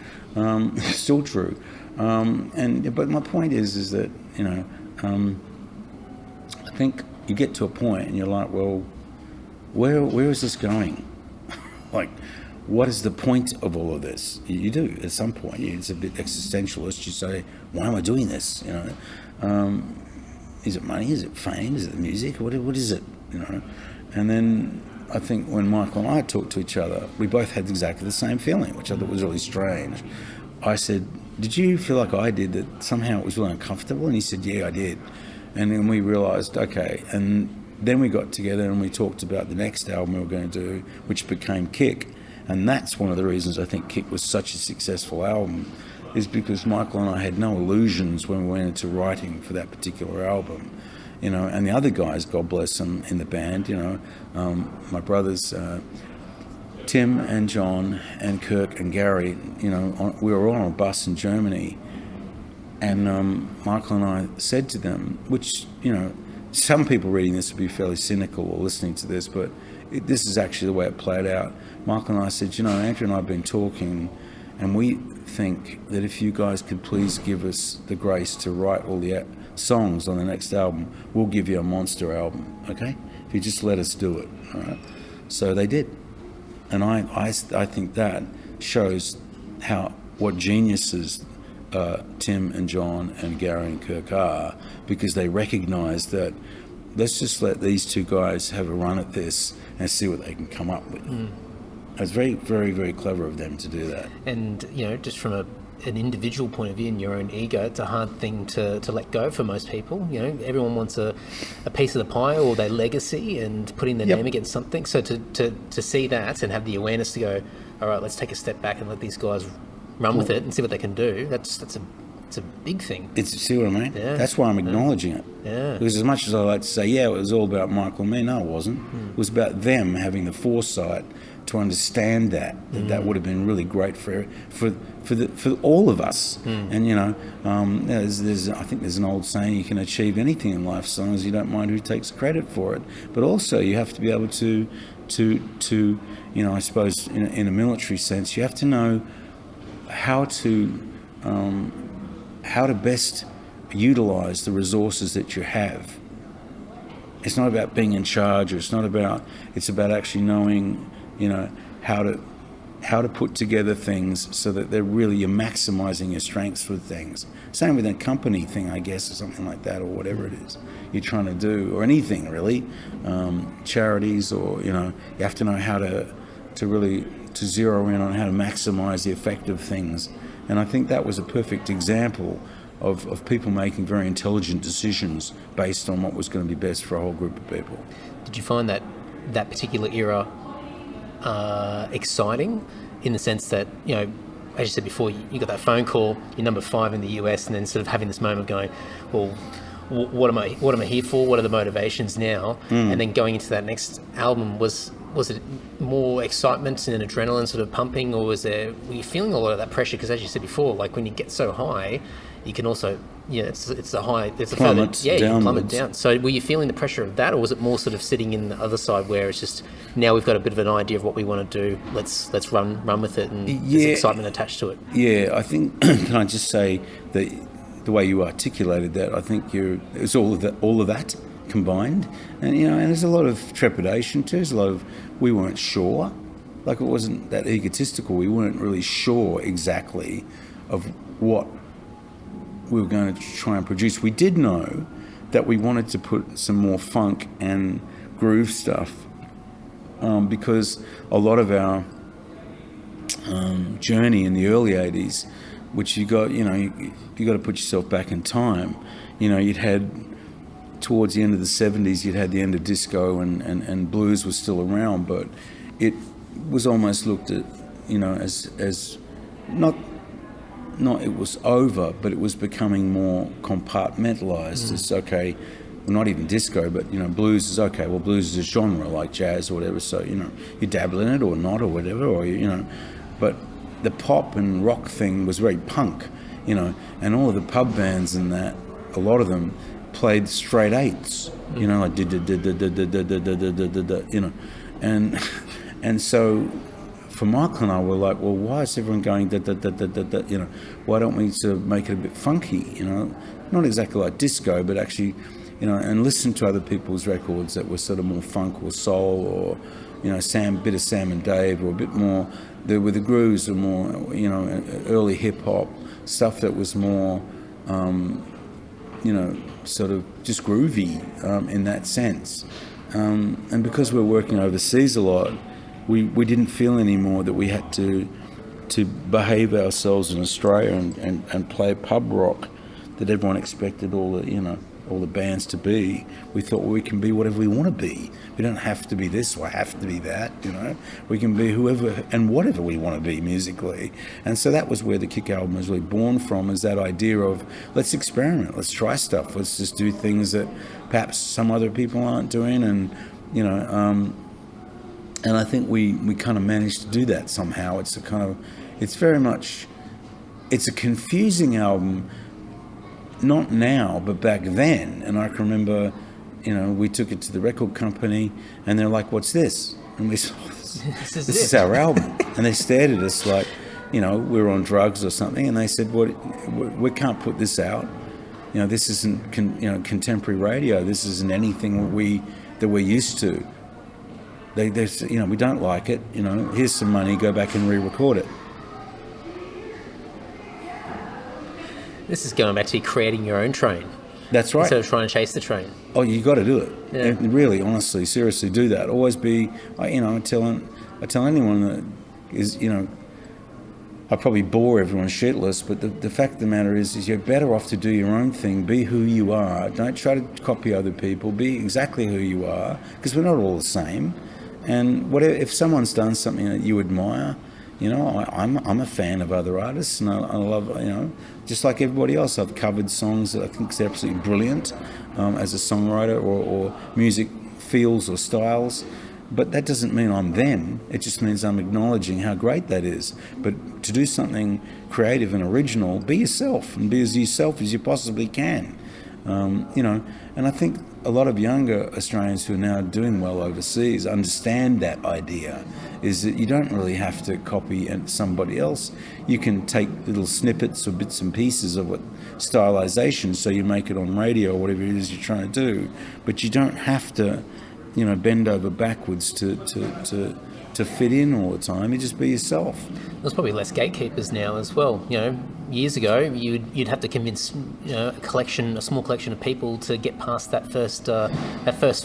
B: Still true. But my point is that, you know, I think you get to a point and you're like, well, where is this going? Like, what is the point of all of this? You do at some point. It's a bit existentialist. You say, why am I doing this? You know, is it money? Is it fame? Is it the music? What is it? You know, and then I think when Michael and I talked to each other, we both had exactly the same feeling, which I thought was really strange. I said, did you feel like I did, that somehow it was really uncomfortable? And he said, yeah, I did. And then we realised, okay, and then we got together and we talked about the next album we were going to do, which became Kick. And that's one of the reasons I think Kick was such a successful album, is because Michael and I had no illusions when we went into writing for that particular album. You know, and the other guys, God bless them, in the band, you know, my brothers, Tim and John and Kirk and Gary, you know, we were all on a bus in Germany. And Michael and I said to them, which, you know, some people reading this would be fairly cynical or listening to this, but this is actually the way it played out. Michael and I said, you know, Andrew and I have been talking, and we think that if you guys could please give us the grace to write all the songs on the next album, we'll give you a monster album, okay? If you just let us do it, all right? So they did. And I think that shows what geniuses Tim and John and Gary and Kirk are, because they recognise that let's just let these two guys have a run at this and see what they can come up with. It's very, very, very clever of them to do that.
C: And, you know, just from an individual point of view and your own ego, it's a hard thing to let go for most people. You know, everyone wants a piece of the pie or their legacy and putting their name against something. So to see that and have the awareness to go, all right, let's take a step back and let these guys run with it and see what they can do. It's a big thing.
B: See what I mean?
C: Yeah.
B: That's why I'm acknowledging it.
C: Yeah.
B: Because as much as I like to say, yeah, it was all about Michael and me, no, it wasn't. It was about them having the foresight to understand that would have been really great for all of us. And you know, I think there's an old saying: you can achieve anything in life so long as you don't mind who takes credit for it. But also, you have to be able to you know, I suppose in a military sense, you have to know how to best utilize the resources that you have. It's not about being in charge, or it's about actually knowing, you know, how to put together things so that you're maximizing your strengths with things. Same with a company thing, I guess, or something like that, or whatever it is you're trying to do, or anything really, charities, or, you know, you have to know how to zero in on how to maximize the effect of things. And I think that was a perfect example of people making very intelligent decisions based on what was going to be best for a whole group of people.
C: Did you find that particular era exciting, in the sense that, you know, as you said before, you got that phone call, you're number 5 in the US, and then sort of having this moment of going, well, what am I here for? What are the motivations now? And then going into that next album, was it more excitement and adrenaline sort of pumping, or were you feeling a lot of that pressure? Because as you said before, like when you get so high, you can also, it's a high, there's a
B: plummet,
C: you can plummet down. So were you feeling the pressure of that, or was it more sort of sitting in the other side where it's just, now we've got a bit of an idea of what we want to do, let's run with it, and there's excitement attached to it? Yeah,
B: I think, can I just say that the way you articulated that, I think it's all of that combined, and you know, and there's a lot of trepidation too. There's a lot of, we weren't sure, like it wasn't that egotistical. We weren't really sure exactly of what we were going to try and produce. We did know that we wanted to put some more funk and groove stuff, because a lot of our journey in the early 80s, which you got to put yourself back in time. You know, you'd had towards the end of the 70s, you'd had the end of disco and blues was still around, but it was almost looked at, as not it was over, but it was becoming more compartmentalized. It's okay, well, not even disco, but blues is okay. Well, blues is a genre like jazz or whatever, so you dabble in it or not or whatever, or but the pop and rock thing was very punk, and all of the pub bands and that, a lot of them played straight eights, like and so for Michael and I were like, well, why is everyone going why don't we sort of make it a bit funky, not exactly like disco, but actually, and listen to other people's records that were sort of more funk or soul or, bit of Sam and Dave, or a bit more, where the grooves are more, early hip hop stuff that was more, sort of just groovy in that sense. And because we're working overseas a lot, we didn't feel anymore that we had to behave ourselves in Australia and play pub rock that everyone expected all the bands to be. We thought, well, we can be whatever we want to be. We don't have to be this or have to be that, We can be whoever and whatever we want to be musically. And so that was where the Kick album was really born from, is that idea of, let's experiment, let's try stuff, let's just do things that perhaps some other people aren't doing, and and I think we kind of managed to do that somehow. It's a confusing album, not now, but back then. And I can remember, we took it to the record company and they're like, what's this? And we said, this is our album. And they stared at us like, we were on drugs or something. And they said, well, we can't put this out. This isn't contemporary radio. This isn't anything that we're used to. We don't like it. Here's some money. Go back and re-record it.
C: This is going back to creating your own train.
B: That's right.
C: Instead of trying to chase the train.
B: Oh, you got to do it.
C: Yeah.
B: And really, honestly, seriously, do that. Always be. I tell anyone that is, I probably bore everyone shitless, but the fact of the matter is you're better off to do your own thing. Be who you are. Don't try to copy other people. Be exactly who you are, because we're not all the same. And whatever, if someone's done something that you admire, I'm a fan of other artists, and I love, just like everybody else, I've covered songs that I think is absolutely brilliant as a songwriter or music feels or styles. But that doesn't mean I'm them. It just means I'm acknowledging how great that is. But to do something creative and original, be yourself and be as yourself as you possibly can. And I think a lot of younger Australians who are now doing well overseas understand that idea, is that you don't really have to copy somebody else. You can take little snippets or bits and pieces of what stylization, so you make it on radio or whatever it is you're trying to do, but you don't have to, bend over backwards to fit in all the time. You just be yourself.
C: There's probably less gatekeepers now as well. Years ago, you'd have to convince a small collection of people to get past that first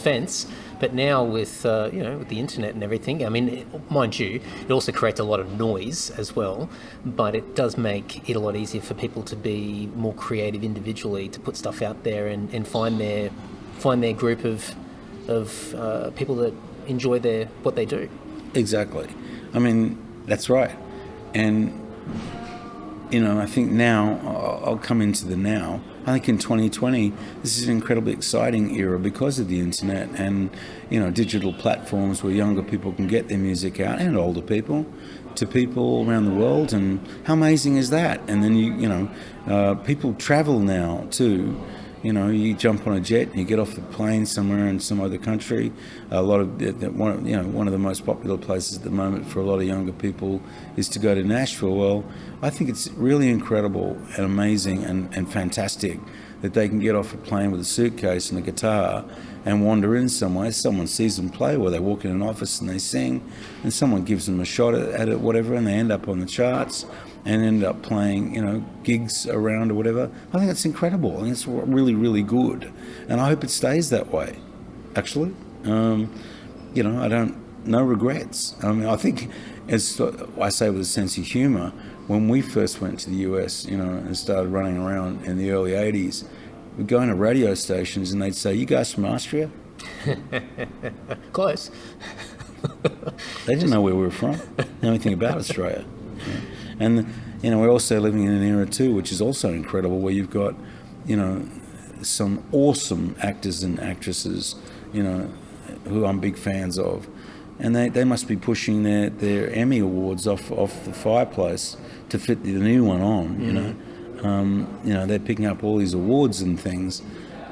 C: fence. But now with with the internet and everything, I mean, mind you, it also creates a lot of noise as well. But it does make it a lot easier for people to be more creative individually, to put stuff out there and find their group of people that enjoy what they do.
B: Exactly. I mean, that's right. And, I think now, I'll come into the now. I think in 2020, this is an incredibly exciting era because of the internet and, digital platforms where younger people can get their music out, and older people, to people around the world. And how amazing is that? And then, people travel now too. You jump on a jet and you get off the plane somewhere in some other country. A lot of one of the most popular places at the moment for a lot of younger people is to go to Nashville. Well, I think it's really incredible and amazing and fantastic that they can get off a plane with a suitcase and a guitar and wander in somewhere. Someone sees them play, or they walk in an office and they sing, and someone gives them a shot at it, whatever, and they end up on the charts and end up playing, gigs around or whatever. I think it's incredible. I think it's really, really good. And I hope it stays that way, actually. I don't, no regrets. I mean, I think, as I say with a sense of humour, when we first went to the US, and started running around in the early 80s, we'd go into radio stations and they'd say, "You guys from Austria?"
C: Close.
B: They didn't know where we were from, know anything about Australia. Yeah. And, we're also living in an era too, which is also incredible, where you've got, some awesome actors and actresses, who I'm big fans of. And they must be pushing their Emmy Awards off the fireplace to fit the new one on, they're picking up all these awards and things.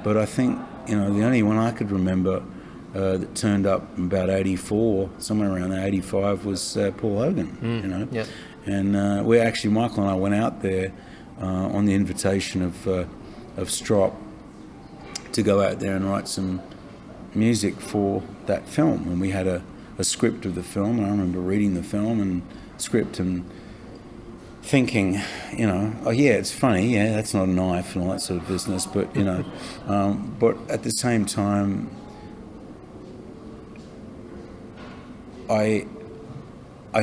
B: But I think, the only one I could remember that turned up in about 84, somewhere around 85, was Paul Hogan,
C: Yep.
B: And Michael and I went out there on the invitation of Strop to go out there and write some music for that film. And we had a script of the film, and I remember reading the film and script and thinking, oh yeah, it's funny, yeah, that's not a knife and all that sort of business, but but at the same time, I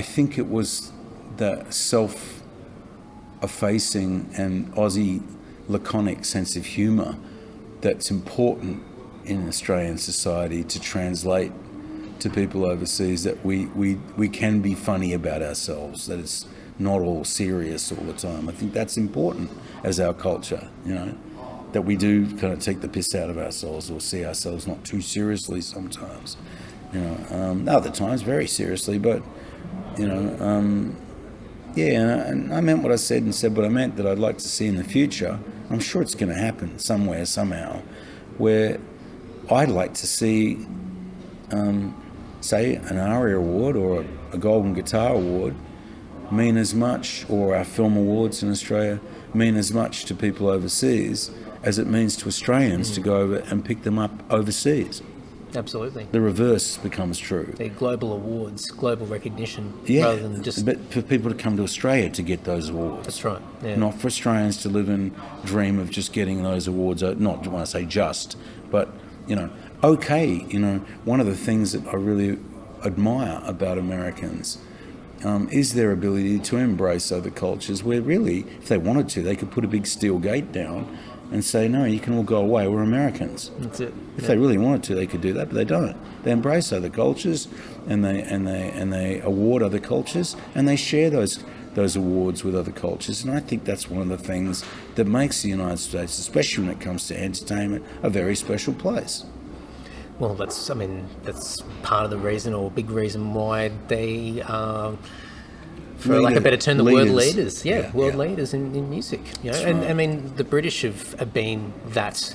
B: think it was the self-effacing and Aussie laconic sense of humour that's important in Australian society to translate to people overseas, that we can be funny about ourselves, that it's not all serious all the time. I think that's important as our culture, that we do kind of take the piss out of ourselves or see ourselves not too seriously sometimes. Other times very seriously, but and I meant what I said and said what I meant, that I'd like to see in the future. I'm sure it's going to happen somewhere, somehow, where I'd like to see, say, an ARIA award or a Golden Guitar Award mean as much, or our film awards in Australia mean as much to people overseas as it means to Australians to go over and pick them up overseas.
C: Absolutely.
B: The reverse becomes true.
C: They're global awards, global recognition,
B: Yeah,
C: rather than just...
B: but for people to come to Australia to get those awards.
C: That's right, yeah.
B: Not for Australians to live and dream of just getting those awards, not when I say just, but, okay, one of the things that I really admire about Americans is their ability to embrace other cultures, where really, if they wanted to, they could put a big steel gate down and say, no, you can all go away, we're Americans.
C: That's it.
B: If they really wanted to, they could do that, but they don't. They embrace other cultures, and they award other cultures, and they share those awards with other cultures. And I think that's one of the things that makes the United States, especially when it comes to entertainment, a very special place.
C: Well, that's part of the reason, or a big reason, why they are, for lack of a better term, the world leaders. Yeah, world leaders in music. And
B: right.
C: The British have been that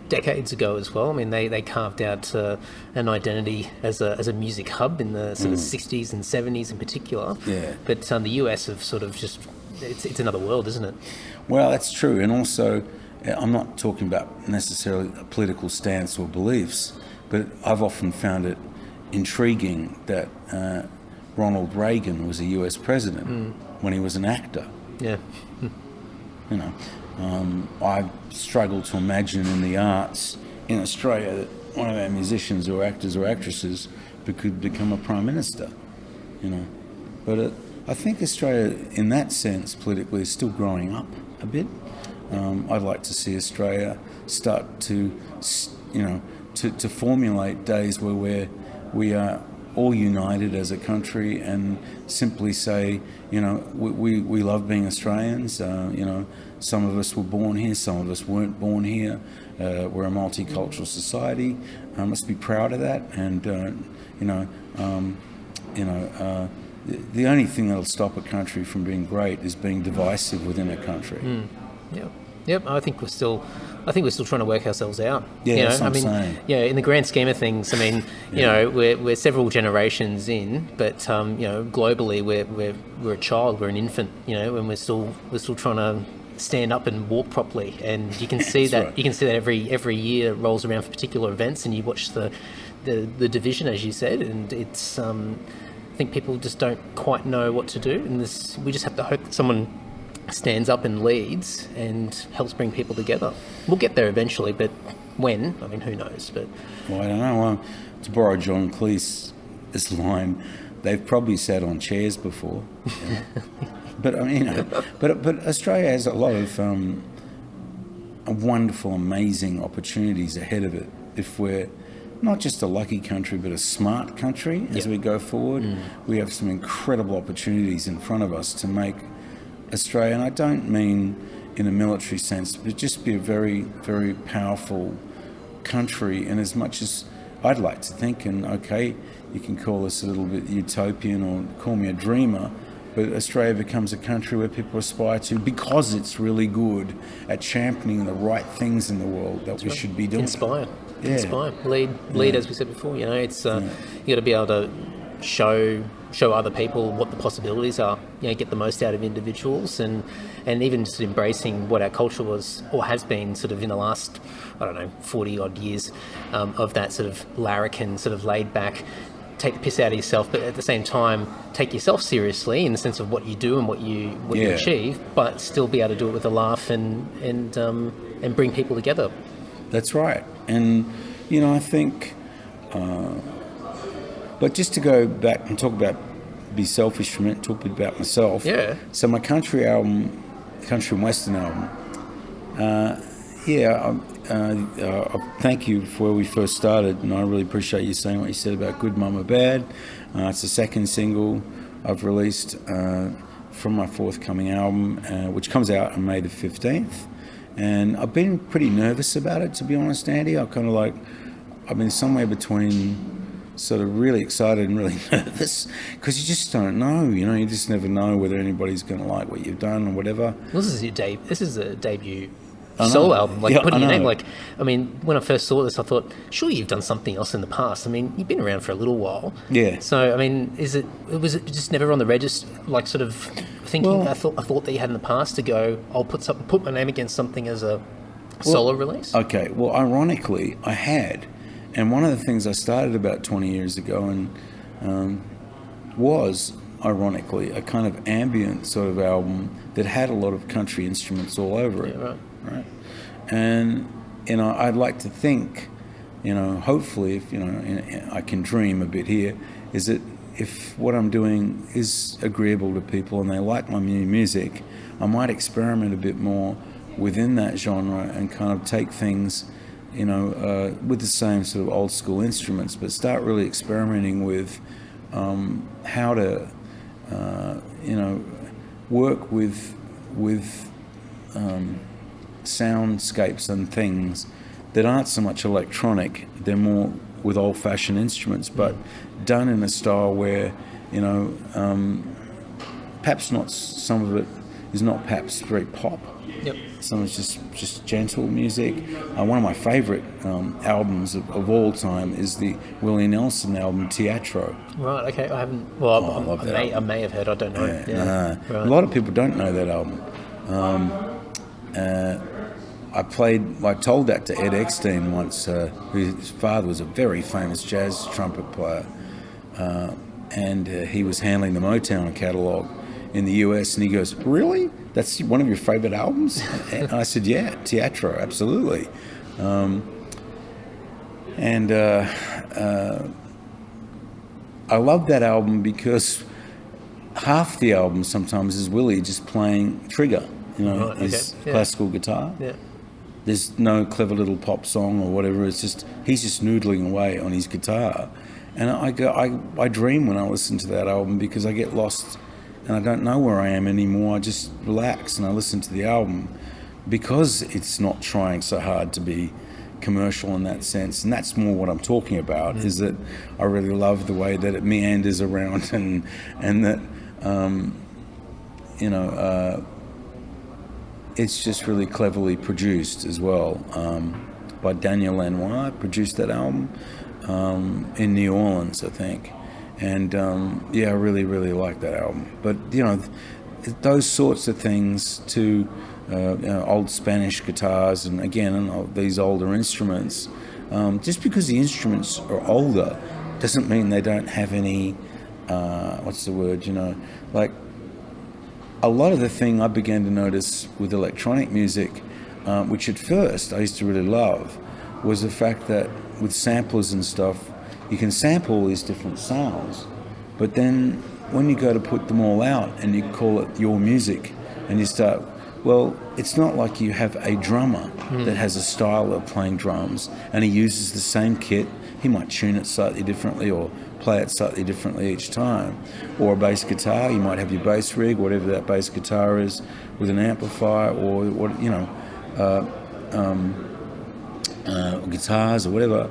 C: decades ago as well. They carved out an identity as a music hub in the sort of 60s and 70s in particular.
B: Yeah.
C: But the US have sort of just, it's another world, isn't it?
B: Well, that's true. And also, I'm not talking about necessarily a political stance or beliefs, but I've often found it intriguing that Ronald Reagan was a US president when he was an actor.
C: Yeah.
B: I struggle to imagine in the arts in Australia that one of our musicians or actors or actresses could become a prime minister, But I think Australia, in that sense, politically, is still growing up a bit. I'd like to see Australia start to, to formulate days where we are all united as a country and simply say, we love being Australians. Some of us were born here, some of us weren't born here. We're a multicultural society. Let's be proud of that. And the only thing that'll stop a country from being great is being divisive within a country.
C: Yep. I think we're still trying to work ourselves out.
B: Yeah, that's what I'm saying.
C: Yeah, in the grand scheme of things, we're several generations in, but globally we're a child, we're an infant, and we're still trying to stand up and walk properly. And you can see that
B: right.
C: You can see that every year it rolls around for particular events, and you watch the division, as you said, and it's I think people just don't quite know what to do, and we just have to hope that someone stands up and leads and helps bring people together. We'll get there eventually, but when? Who knows? But
B: I don't know. To borrow John Cleese's line, they've probably sat on chairs before. But but Australia has a lot of wonderful, amazing opportunities ahead of it if we're not just a lucky country, but a smart country as we go forward. We have some incredible opportunities in front of us to make Australia, and I don't mean in a military sense, but just be a very, very powerful country. And as much as I'd like to think, and okay, you can call us a little bit utopian or call me a dreamer, but Australia becomes a country where people aspire to because it's really good at championing the right things in the world that we should be doing.
C: Inspire. Lead, as we said before. You know, it's you got to be able to show other people what the possibilities are. You know, get the most out of individuals, and even just embracing what our culture was or has been sort of in the last, I don't know, 40 odd years of that sort of larrikin, sort of laid back, take the piss out of yourself, but at the same time take yourself seriously in the sense of what you do and what you achieve, but still be able to do it with a laugh and bring people together.
B: That's right. And you know, I think but just to go back and talk about, be selfish for a minute, talk a bit about myself. So my country and western album, thank you for where we first started, and I really appreciate you saying what you said about Good Mama Bad. It's the second single I've released from my forthcoming album, which comes out on May the 15th. And I've been pretty nervous about it, to be honest, Andy. I've been somewhere between sort of really excited and really nervous, because you just don't know, you know, you just never know whether anybody's going to like what you've done or whatever.
C: Well, this is a debut solo album, like putting your name, like, I mean, when I first saw this, I thought, sure, you've done something else in the past. I mean, you've been around for a little while. Yeah. So, I mean, was it just never on the register, like sort of thinking, I thought that you had in the past to go, I'll put my name against something as a solo release? Okay,
B: well, ironically, I had. And one of the things I started about 20 years ago and was, ironically, a kind of ambient sort of album that had a lot of country instruments all over it.
C: Yeah,
B: right. And, you know, I'd like to think, you know, hopefully, if, you know, I can dream a bit here, is that if what I'm doing is agreeable to people and they like my new music, I might experiment a bit more within that genre and kind of take things, you know, with the same sort of old school instruments, but start really experimenting with how to, you know, work with soundscapes and things that aren't so much electronic, they're more with old-fashioned instruments, but done in a style where, you know, perhaps not, some of it is not perhaps very pop.
C: Yep.
B: Some is just gentle music. One of my favourite albums of all time is the Willie Nelson album Teatro.
C: Right. Okay. I haven't. Well, I may have heard. I don't know.
B: Right. A lot of people don't know that album. I told that to Ed Eckstein once, whose father was a very famous jazz trumpet player, and he was handling the Motown catalogue in the US, and he goes, "Really? That's one of your favorite albums?" And I said, "Yeah, Teatro, absolutely." I love that album because half the album sometimes is Willie just playing trigger, you know, his classical guitar.
C: Yeah.
B: There's no clever little pop song or whatever. It's just he's just noodling away on his guitar, and I dream when I listen to that album because I get lost. And I don't know where I am anymore. I just relax and I listen to the album because it's not trying so hard to be commercial in that sense. And that's more what I'm talking about, is that I really love the way that it meanders around and that, you know, it's just really cleverly produced as well. By Daniel Lanois, produced that album in New Orleans, I think. And I really, really like that album. But you know, those sorts of things to you know, old Spanish guitars, and again, these older instruments. Just because the instruments are older, doesn't mean they don't have any. What's the word? You know, like a lot of the thing I began to notice with electronic music, which at first I used to really love, was the fact that with samplers and stuff, you can sample all these different sounds, but then when you go to put them all out and you call it your music and you start Well, it's not like you have a drummer that has a style of playing drums and he uses the same kit. He might tune it slightly differently or play it slightly differently each time. Or a bass guitar, you might have your bass rig, whatever that bass guitar is, with an amplifier or what guitars or whatever.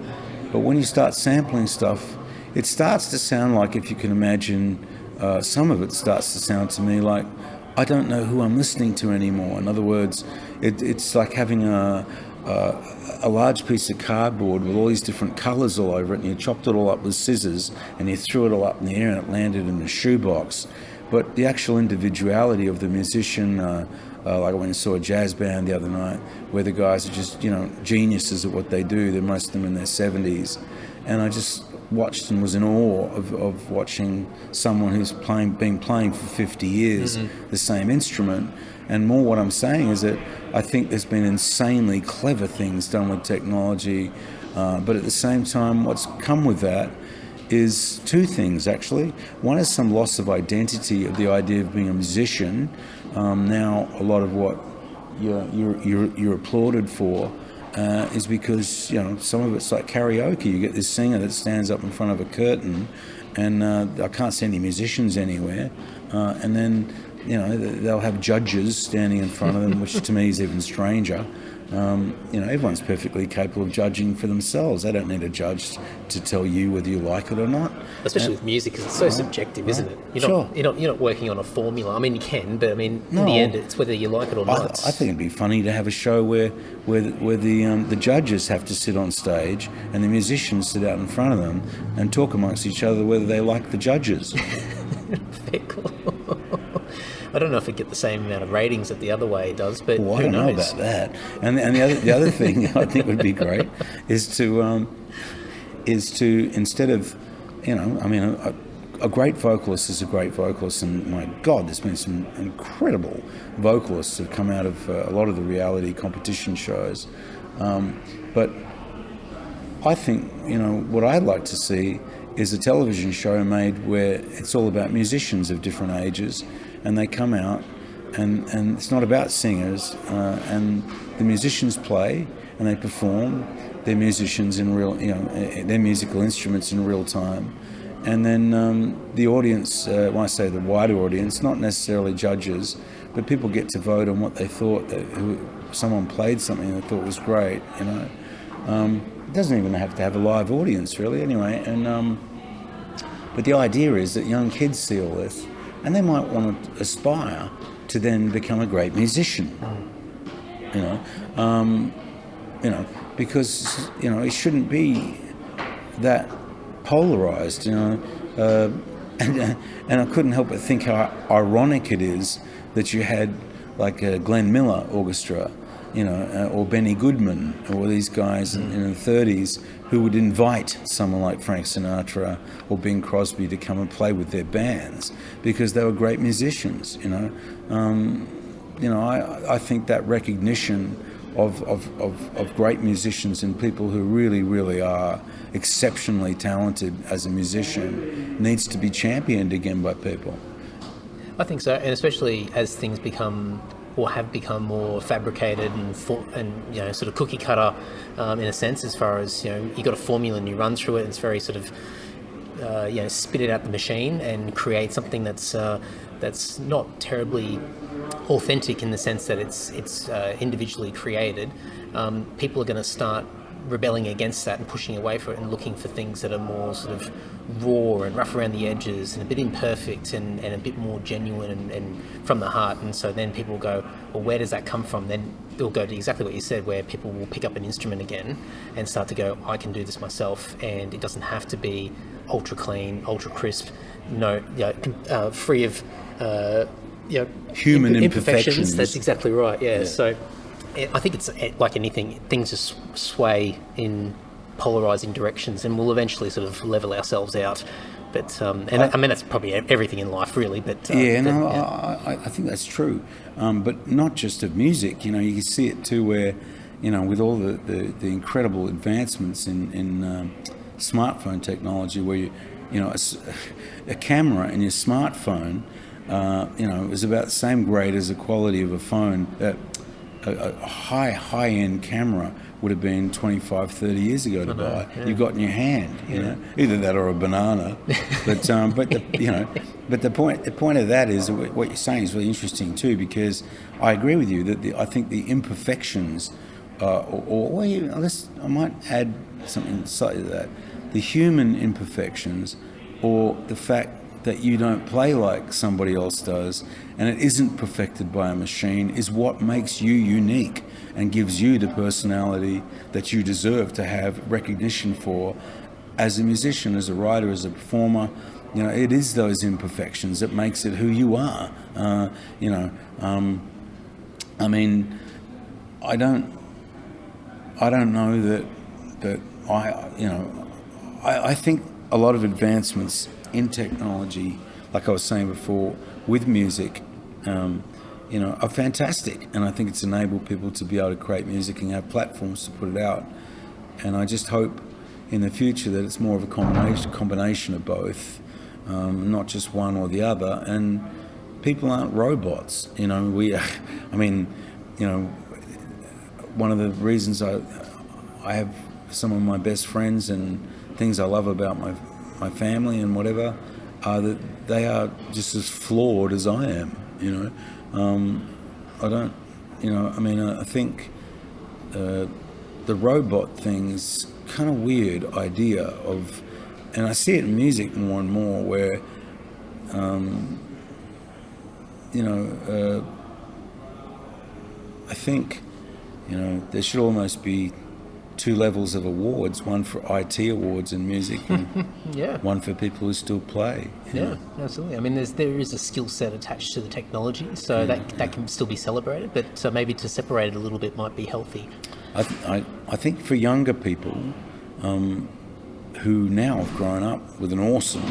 B: But when you start sampling stuff, it starts to sound like, if you can imagine, some of it starts to sound to me like, I don't know who I'm listening to anymore. In other words, it's like having a large piece of cardboard with all these different colours all over it, and you chopped it all up with scissors and you threw it all up in the air and it landed in a shoebox. But the actual individuality of the musician, like I went and saw a jazz band the other night where the guys are just, geniuses at what they do. They're most of them in their 70s. And I just watched and was in awe of watching someone who's been playing for 50 years the same instrument. And more what I'm saying is that I think there's been insanely clever things done with technology, but at the same time what's come with that is two things actually. One is some loss of identity of the idea of being a musician. Now a lot of what you're applauded for is because some of it's like karaoke. You get this singer that stands up in front of a curtain, and I can't see any musicians anywhere, and then they'll have judges standing in front of them, which to me is even stranger. Everyone's perfectly capable of judging for themselves. They don't need a judge to tell you whether you like it or not.
C: Especially with music, because it's so subjective, isn't it? You're not working on a formula. I mean, you can, but in the end, it's whether you like it or not.
B: I think it'd be funny to have a show where the judges have to sit on stage and the musicians sit out in front of them and talk amongst each other whether they like the judges.
C: Very cool. I don't know if it'd get the same amount of ratings that the other way does, but
B: I don't know about that. And the other thing I think would be great is to instead of a great vocalist is a great vocalist, and my God, there's been some incredible vocalists have come out of a lot of the reality competition shows. But I think what I'd like to see is a television show made where it's all about musicians of different ages. And they come out, and it's not about singers, and the musicians play and they perform their musicians in real, their musical instruments in real time, and then the audience, when I say the wider audience, not necessarily judges, but people get to vote on what they thought. Someone played something they thought was great, It doesn't even have to have a live audience, really, anyway. And but the idea is that young kids see all this, and they might want to aspire to then become a great musician, because it shouldn't be that polarized, and I couldn't help but think how ironic it is that you had like a Glenn Miller orchestra, or Benny Goodman, or these guys in the 30s who would invite someone like Frank Sinatra or Bing Crosby to come and play with their bands because they were great musicians. I think that recognition of great musicians and people who really, really are exceptionally talented as a musician needs to be championed again by people.
C: I think so, and especially as things become or have become more fabricated and sort of cookie cutter in a sense, as far as you got a formula and you run through it, and it's very sort of spit it out the machine and create something that's not terribly authentic in the sense that it's individually created. People are going to start rebelling against that and pushing away from it and looking for things that are more sort of raw and rough around the edges and a bit imperfect and a bit more genuine and from the heart. And so then people will go, well, where does that come from? Then they'll go to exactly what you said, where people will pick up an instrument again and start to go, I can do this myself, and it doesn't have to be ultra clean, ultra crisp, free of
B: human imperfections.
C: That's exactly right. Yeah. So I think it's like anything, things just sway in polarizing directions, and we'll eventually sort of level ourselves out. But I mean that's probably everything in life, really. But
B: I think that's true. But not just of music. You can see it too, where with all the incredible advancements in smartphone technology, where a camera in your smartphone it was about the same grade as the quality of a phone. A high-end camera would have been 25, 30 years ago to buy. Yeah. You've got in your hand, you know, either that or a banana. But the point of that is what you're saying is really interesting too, because I agree with you that I think the imperfections, I might add something slightly to that, the human imperfections, or the fact that you don't play like somebody else does and it isn't perfected by a machine, is what makes you unique and gives you the personality that you deserve to have recognition for as a musician, as a writer, as a performer. You know, it is those imperfections that makes it who you are. I mean, I don't know that I think a lot of advancements in technology, like I was saying before, with music, are fantastic, and I think it's enabled people to be able to create music and have platforms to put it out. And I just hope in the future that it's more of a combination of both, not just one or the other. And people aren't robots, one of the reasons I have some of my best friends and things I love about my family and whatever are that they are just as flawed as I am, I think the robot thing's kind of weird idea of, and I see it in music more and more where, I think, there should almost be two levels of awards, one for IT awards in music and one for people who still play.
C: Absolutely. I mean, there is a skill set attached to the technology, so that can still be celebrated, but so maybe to separate it a little bit might be healthy.
B: I think for younger people who now have grown up with an awesome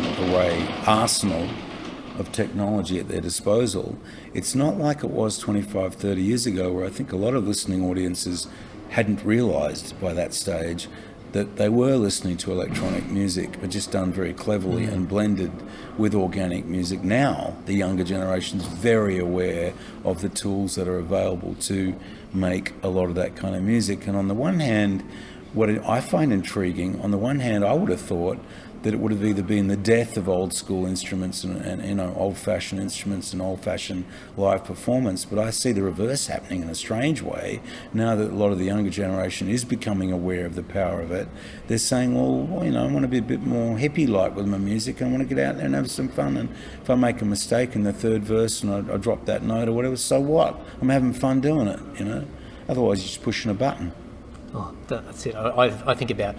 B: arsenal of technology at their disposal, it's not like it was 25, 30 years ago, where I think a lot of listening audiences hadn't realised by that stage that they were listening to electronic music, but just done very cleverly and blended with organic music. Now, the younger generation's very aware of the tools that are available to make a lot of that kind of music. And on the one hand, what I find intriguing, on the one hand, I would have thought that it would have either been the death of old school instruments and old-fashioned instruments and old-fashioned live performance, but I see the reverse happening in a strange way. Now that a lot of the younger generation is becoming aware of the power of it, they're saying, well, I want to be a bit more hippie-like with my music. I want to get out there and have some fun, and if I make a mistake in the third verse and I drop that note or whatever, so what? I'm having fun doing it, Otherwise, you're just pushing a button.
C: Oh, that's it. I think about,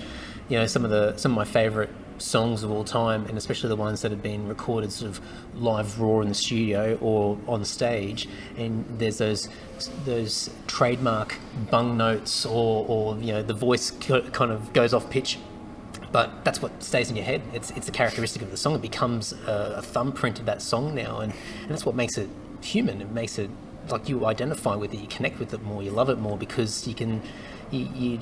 C: some of my favourite songs of all time, and especially the ones that have been recorded sort of live raw in the studio or on stage, and there's those trademark bung notes or the voice kind of goes off pitch, but that's what stays in your head. It's a characteristic of the song. It becomes a thumbprint of that song now, and that's what makes it human. It makes it like you identify with it, you connect with it more, you love it more, because you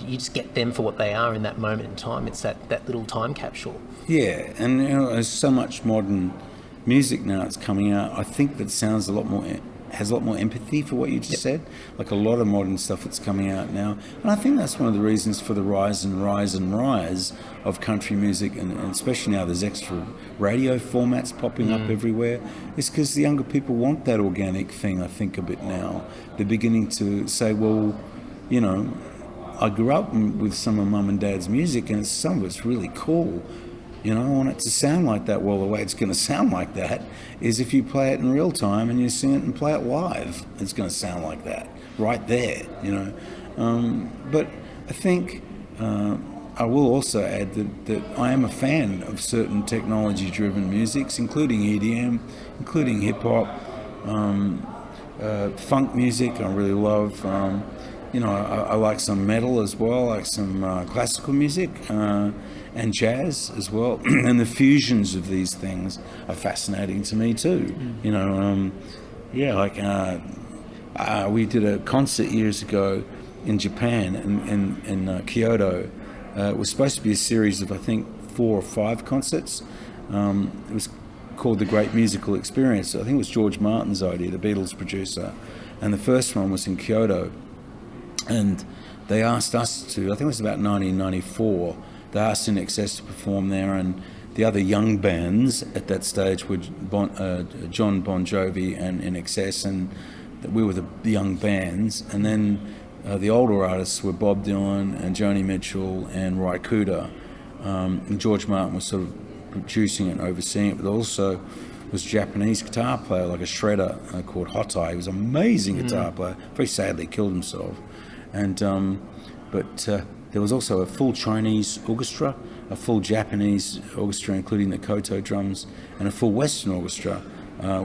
C: just get them for what they are in that moment in time. It's that little time capsule.
B: Yeah, and there's so much modern music now that's coming out. I think that has a lot more empathy for what you just said. Like a lot of modern stuff that's coming out now, and I think that's one of the reasons for the rise of country music, and especially now there's extra radio formats popping up everywhere. It's because the younger people want that organic thing. I think a bit now they're beginning to say, well, I grew up with some of Mum and Dad's music, and some of it's really cool. I want it to sound like that. Well, the way it's going to sound like that is if you play it in real time and you sing it and play it live. It's going to sound like that right there, But I think I will also add that I am a fan of certain technology-driven musics, including EDM, including hip-hop, funk music I really love. I like some metal as well, like some classical music and jazz as well. And the fusions of these things are fascinating to me too. We did a concert years ago in Japan, in Kyoto. It was supposed to be a series of, I think, 4 or 5 concerts. It was called The Great Musical Experience. I think it was George Martin's idea, the Beatles producer, and the first one was in Kyoto. And they asked us to, I think it was about 1994, they asked INXS to perform there, and the other young bands at that stage were John Bon Jovi and INXS, and we were the young bands. And then the older artists were Bob Dylan and Joni Mitchell and Ry Cooder. And George Martin was sort of producing it and overseeing it, but also was a Japanese guitar player, like a shredder called Hotai. He was an amazing guitar player, very sadly killed himself. And but there was also a full Chinese orchestra, a full Japanese orchestra, including the koto drums, and a full Western orchestra,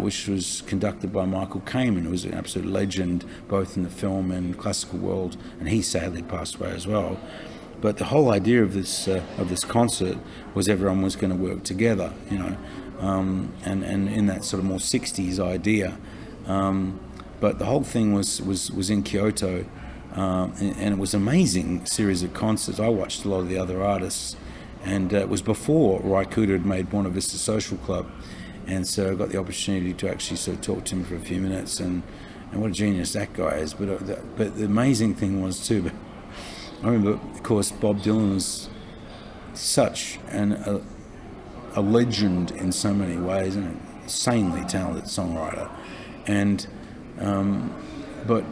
B: which was conducted by Michael Kamen, who was an absolute legend both in the film and classical world, and he sadly passed away as well. But the whole idea of this concert was everyone was going to work together, you know, and in that sort of more 60s idea. But the whole thing was in Kyoto, and it was an amazing series of concerts. I watched a lot of the other artists, and it was before Ry Cooder had made Buena Vista Social Club, and so I got the opportunity to actually sort of talk to him for a few minutes, and what a genius that guy is. But the amazing thing was too, I remember, of course, Bob Dylan was such a legend in so many ways, and an insanely talented songwriter. And but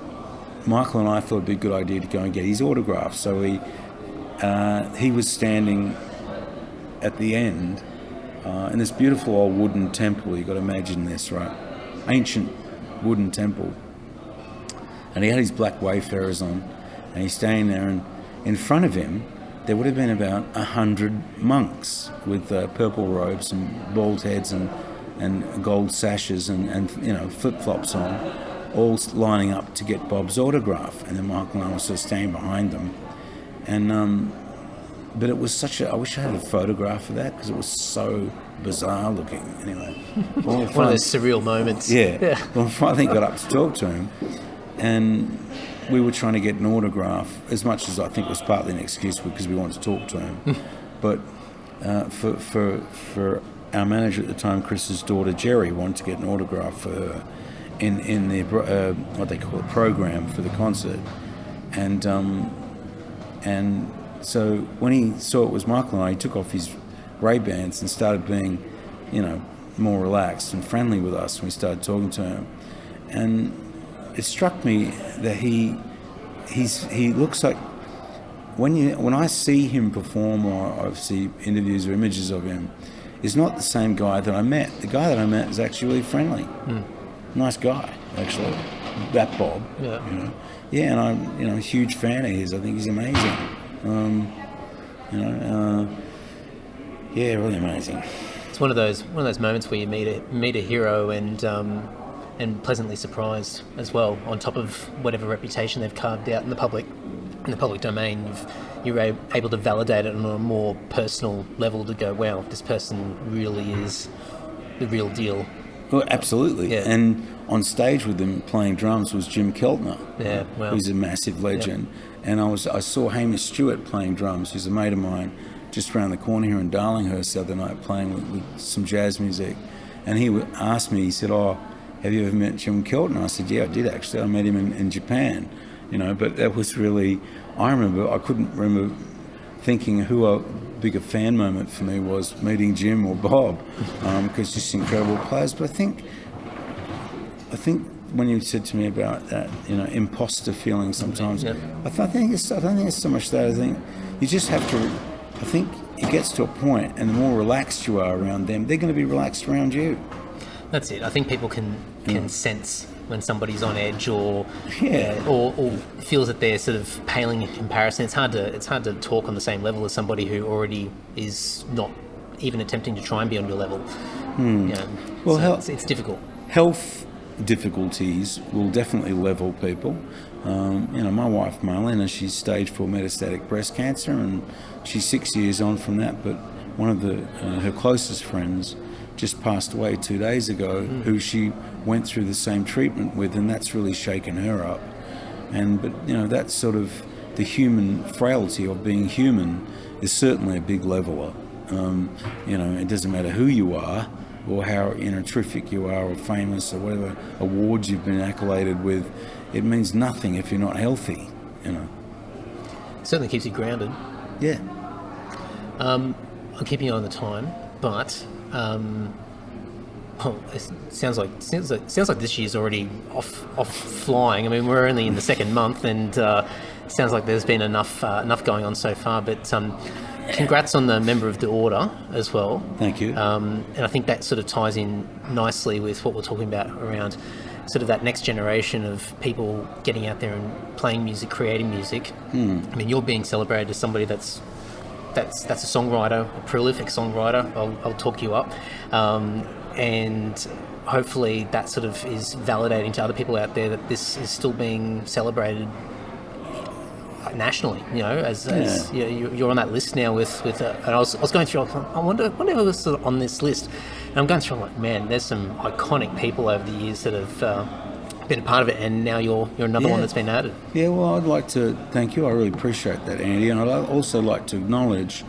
B: Michael and I thought it'd be a good idea to go and get his autograph. So he was standing at the end in this beautiful old wooden temple. You got to imagine this, right? Ancient wooden temple. And he had his black Wayfarers on, and he's standing there, and in front of him there would have been about 100 monks with purple robes and bald heads and gold sashes and you know, flip-flops on, all lining up to get Bob's autograph. And then Michael and I were sort of standing behind them, and but it was such a, I wish I had a photograph of that, because it was so bizarre looking. Anyway,
C: one of those surreal moments.
B: Yeah. Well, I finally got up to talk to him, and we were trying to get an autograph, as much as I think it was partly an excuse because we wanted to talk to him. But for our manager at the time, Chris's daughter Jerry, wanted to get an autograph for her in the what they call a program for the concert, and so when he saw it was Michael and I, he took off his Ray-Bans and started being, you know, more relaxed and friendly with us when we started talking to him. And it struck me that he looks like, when I see him perform, or I see interviews or images of him, is not the same guy that I met. The guy that I met is actually really friendly. Nice guy, actually. That Bob.
C: Yeah.
B: You know? Yeah, and I'm, you know, a huge fan of his. I think he's amazing. Yeah, really amazing.
C: It's one of those moments where you meet a hero and pleasantly surprised as well. On top of whatever reputation they've carved out in the public domain, you're able to validate it on a more personal level, to go, wow, this person really is the real deal.
B: Well, absolutely.
C: Yeah.
B: And on stage with them playing drums was Jim Keltner,
C: Yeah, wow.
B: who's a massive legend. Yeah. And I saw Hamish Stewart playing drums, who's a mate of mine, just around the corner here in Darlinghurst the other night, playing with some jazz music. And he asked me, he said, "Oh, have you ever met Jim Keltner?" I said, "Yeah, I did actually. I met him in Japan." You know, but that was really, I couldn't remember thinking who a bigger fan moment for me was, meeting Jim or Bob, because just incredible players. But I think when you said to me about that, you know, imposter feeling sometimes,
C: Yep.
B: I don't think it's so much that. I think you just have to, I think it gets to a point, and the more relaxed you are around them, they're going to be relaxed around you.
C: That's it. I think people can sense when somebody's on edge or feels that they're sort of paling in comparison. It's hard to talk on the same level as somebody who already is not even attempting to try and be on your level. You know,
B: Well,
C: so it's difficult.
B: Health difficulties will definitely level people. You know, my wife Marlena, she's stage 4 metastatic breast cancer, and she's 6 years on from that. But one of her closest friends just passed away 2 days ago, who she went through the same treatment with, and that's really shaken her up. But you know, that's sort of the human frailty of being human is certainly a big leveler. You know, it doesn't matter who you are, or how terrific you are or famous or whatever awards you've been accoladed with. It means nothing if you're not healthy,
C: It certainly keeps you grounded.
B: Yeah.
C: I'm keeping on the time, but it sounds like this year's already off flying. I mean, we're only in the second month, and it sounds like there's been enough going on so far. But congrats on the member of the order as well.
B: Thank you.
C: And I think that sort of ties in nicely with what we're talking about around sort of that next generation of people getting out there and playing music, creating music. I mean, you're being celebrated as somebody that's a songwriter, a prolific songwriter. I'll talk you up. And hopefully that sort of is validating to other people out there that this is still being celebrated nationally, as you're on that list now with and I was going through, I wonder who was on this list, and I'm going through, I'm like, man, there's some iconic people over the years that have been a part of it, and now you're another one that's been added.
B: Yeah, well, I'd like to thank you. I really appreciate that, Andy, and I'd also like to acknowledge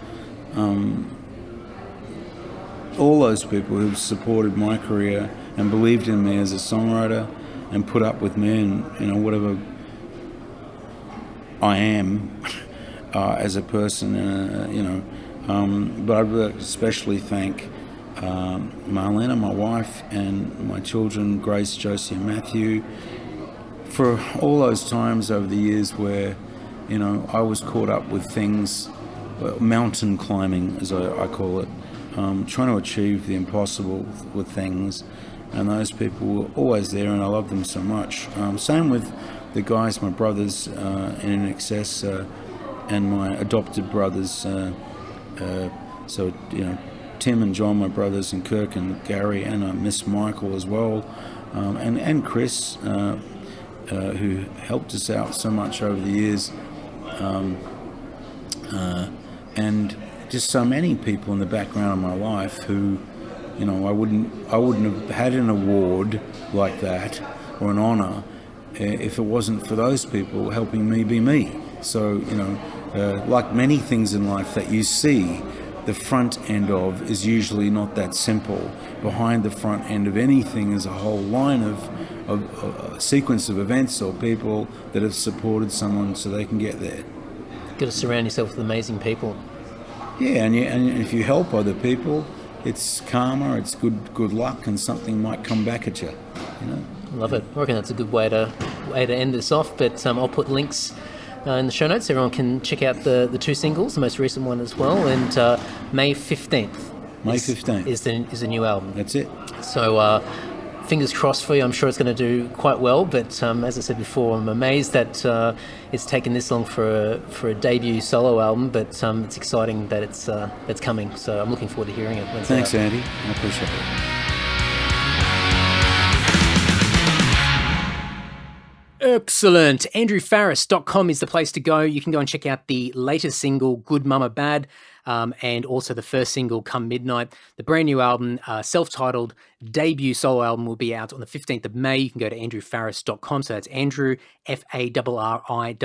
B: all those people who've supported my career and believed in me as a songwriter and put up with me and whatever I am as a person, but I'd especially thank Marlena, my wife, and my children, Grace, Josie, and Matthew, for all those times over the years where, I was caught up with things, mountain climbing, as I call it, trying to achieve the impossible with things, and those people were always there, and I love them so much. Same with the guys, my brothers in INXS, and my adopted brothers, Tim and John, my brothers, and Kirk and Gary, and I miss Michael as well, and Chris, who helped us out so much over the years, and just so many people in the background of my life who, I wouldn't have had an award like that or an honour if it wasn't for those people helping me be me. So, like many things in life that you see, the front end of is usually not that simple. Behind the front end of anything is a whole line of a sequence of events or people that have supported someone so they can get there.
C: You've got to surround yourself with amazing people.
B: Yeah, and if you help other people, it's karma, it's good luck, and something might come back at you.
C: Love it. I reckon that's a good way to end this off. But I'll put links in the show notes. Everyone can check out the two singles, the most recent one as well. And May 15th.
B: May 15th
C: is the new album.
B: That's it.
C: So fingers crossed for you. I'm sure it's going to do quite well. But as I said before, I'm amazed that it's taken this long for a debut solo album. But it's exciting that it's coming. So I'm looking forward to hearing it.
B: Thanks, Andy. I appreciate it.
A: Excellent. AndrewFarriss.com is the place to go. You can go and check out the latest single, Good Mama Bad, and also the first single, Come Midnight. The brand new album, self-titled debut solo album, will be out on the 15th of May. You can go to AndrewFarriss.com. So that's Andrew, FARRISS.com.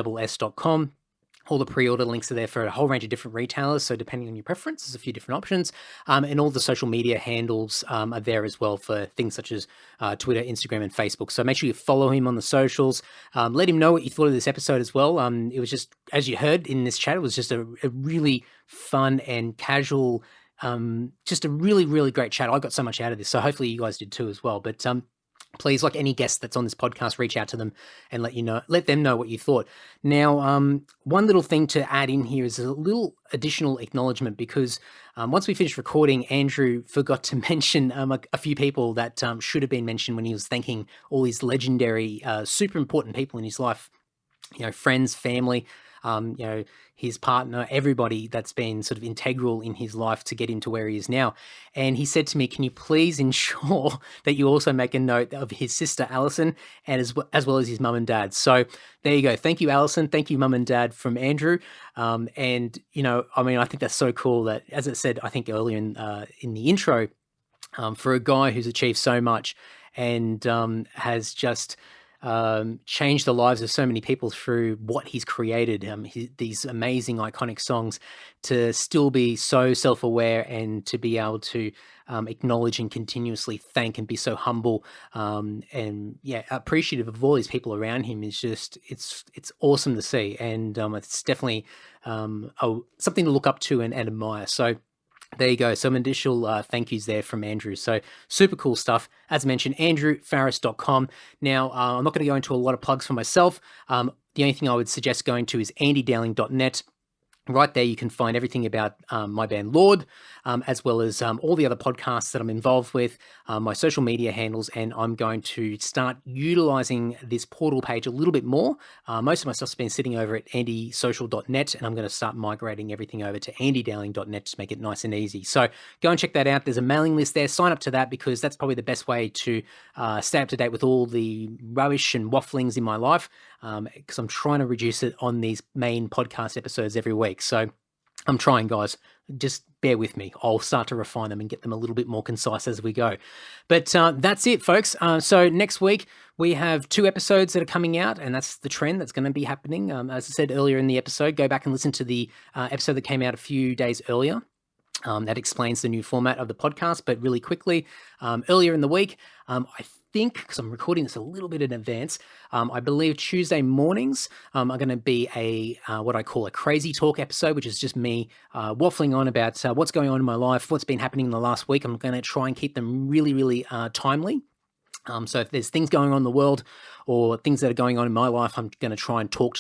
A: All the pre-order links are there for a whole range of different retailers. So depending on your preference, there's a few different options. And all the social media handles are there as well for things such as Twitter, Instagram, and Facebook. So make sure you follow him on the socials. Let him know what you thought of this episode as well. It was just, as you heard in this chat, it was just a really fun and casual, just a really, really great chat. I got so much out of this. So hopefully you guys did too as well. But please, like any guest that's on this podcast, reach out to them and let them know what you thought. Now, one little thing to add in here is a little additional acknowledgement, because once we finished recording, Andrew forgot to mention a few people that should have been mentioned when he was thanking all these legendary, super important people in his life, friends, family, his partner, everybody that's been sort of integral in his life to get him to where he is now. And he said to me, can you please ensure that you also make a note of his sister, Alison, and as well as his mum and dad. So there you go. Thank you, Alison. Thank you, mum and dad, from Andrew. I think that's so cool that, as I said, I think earlier in the intro, for a guy who's achieved so much and has just changed the lives of so many people through what he's created, these amazing iconic songs, to still be so self-aware and to be able to acknowledge and continuously thank and be so humble and appreciative of all these people around him is just, it's awesome to see. And it's definitely something to look up to and admire. So there you go. Some additional thank yous there from Andrew. So super cool stuff. As mentioned, andrewfarriss.com. Now, I'm not going to go into a lot of plugs for myself. The only thing I would suggest going to is andydowling.net. Right there, you can find everything about my band Lord, as well as all the other podcasts that I'm involved with, my social media handles, and I'm going to start utilizing this portal page a little bit more. Most of my stuff's been sitting over at andysocial.net, and I'm going to start migrating everything over to andydowling.net to make it nice and easy. So go and check that out. There's a mailing list there. Sign up to that because that's probably the best way to stay up to date with all the rubbish and wafflings in my life, because I'm trying to reduce it on these main podcast episodes every week. So I'm trying, guys. Just bear with me. I'll start to refine them and get them a little bit more concise as we go. But that's it, folks. So next week, we have 2 episodes that are coming out, and that's the trend that's going to be happening. As I said earlier in the episode, go back and listen to the episode that came out a few days earlier. That explains the new format of the podcast. But really quickly, earlier in the week, I think, because I'm recording this a little bit in advance, I believe Tuesday mornings are going to be a what I call a crazy talk episode, which is just me waffling on about what's going on in my life, what's been happening in the last week. I'm going to try and keep them really, really timely. So if there's things going on in the world or things that are going on in my life, I'm going to try and talk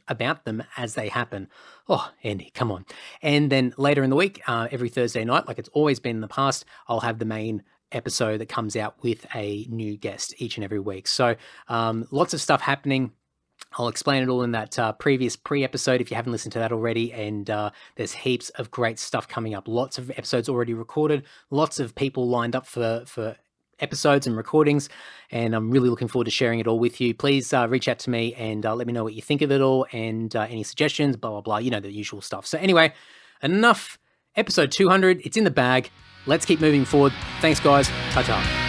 A: about them as they happen. Oh, Andy, come on. And then later in the week, every Thursday night, like it's always been in the past, I'll have the main episode that comes out with a new guest each and every week. So lots of stuff happening. I'll explain it all in that previous pre-episode if you haven't listened to that already. And there's heaps of great stuff coming up. Lots of episodes already recorded. Lots of people lined up for episodes and recordings. And I'm really looking forward to sharing it all with you. Please reach out to me and let me know what you think of it all and any suggestions, blah, blah, blah. You know, the usual stuff. So anyway, enough. Episode 200. It's in the bag. Let's keep moving forward. Thanks, guys. Ta-ta.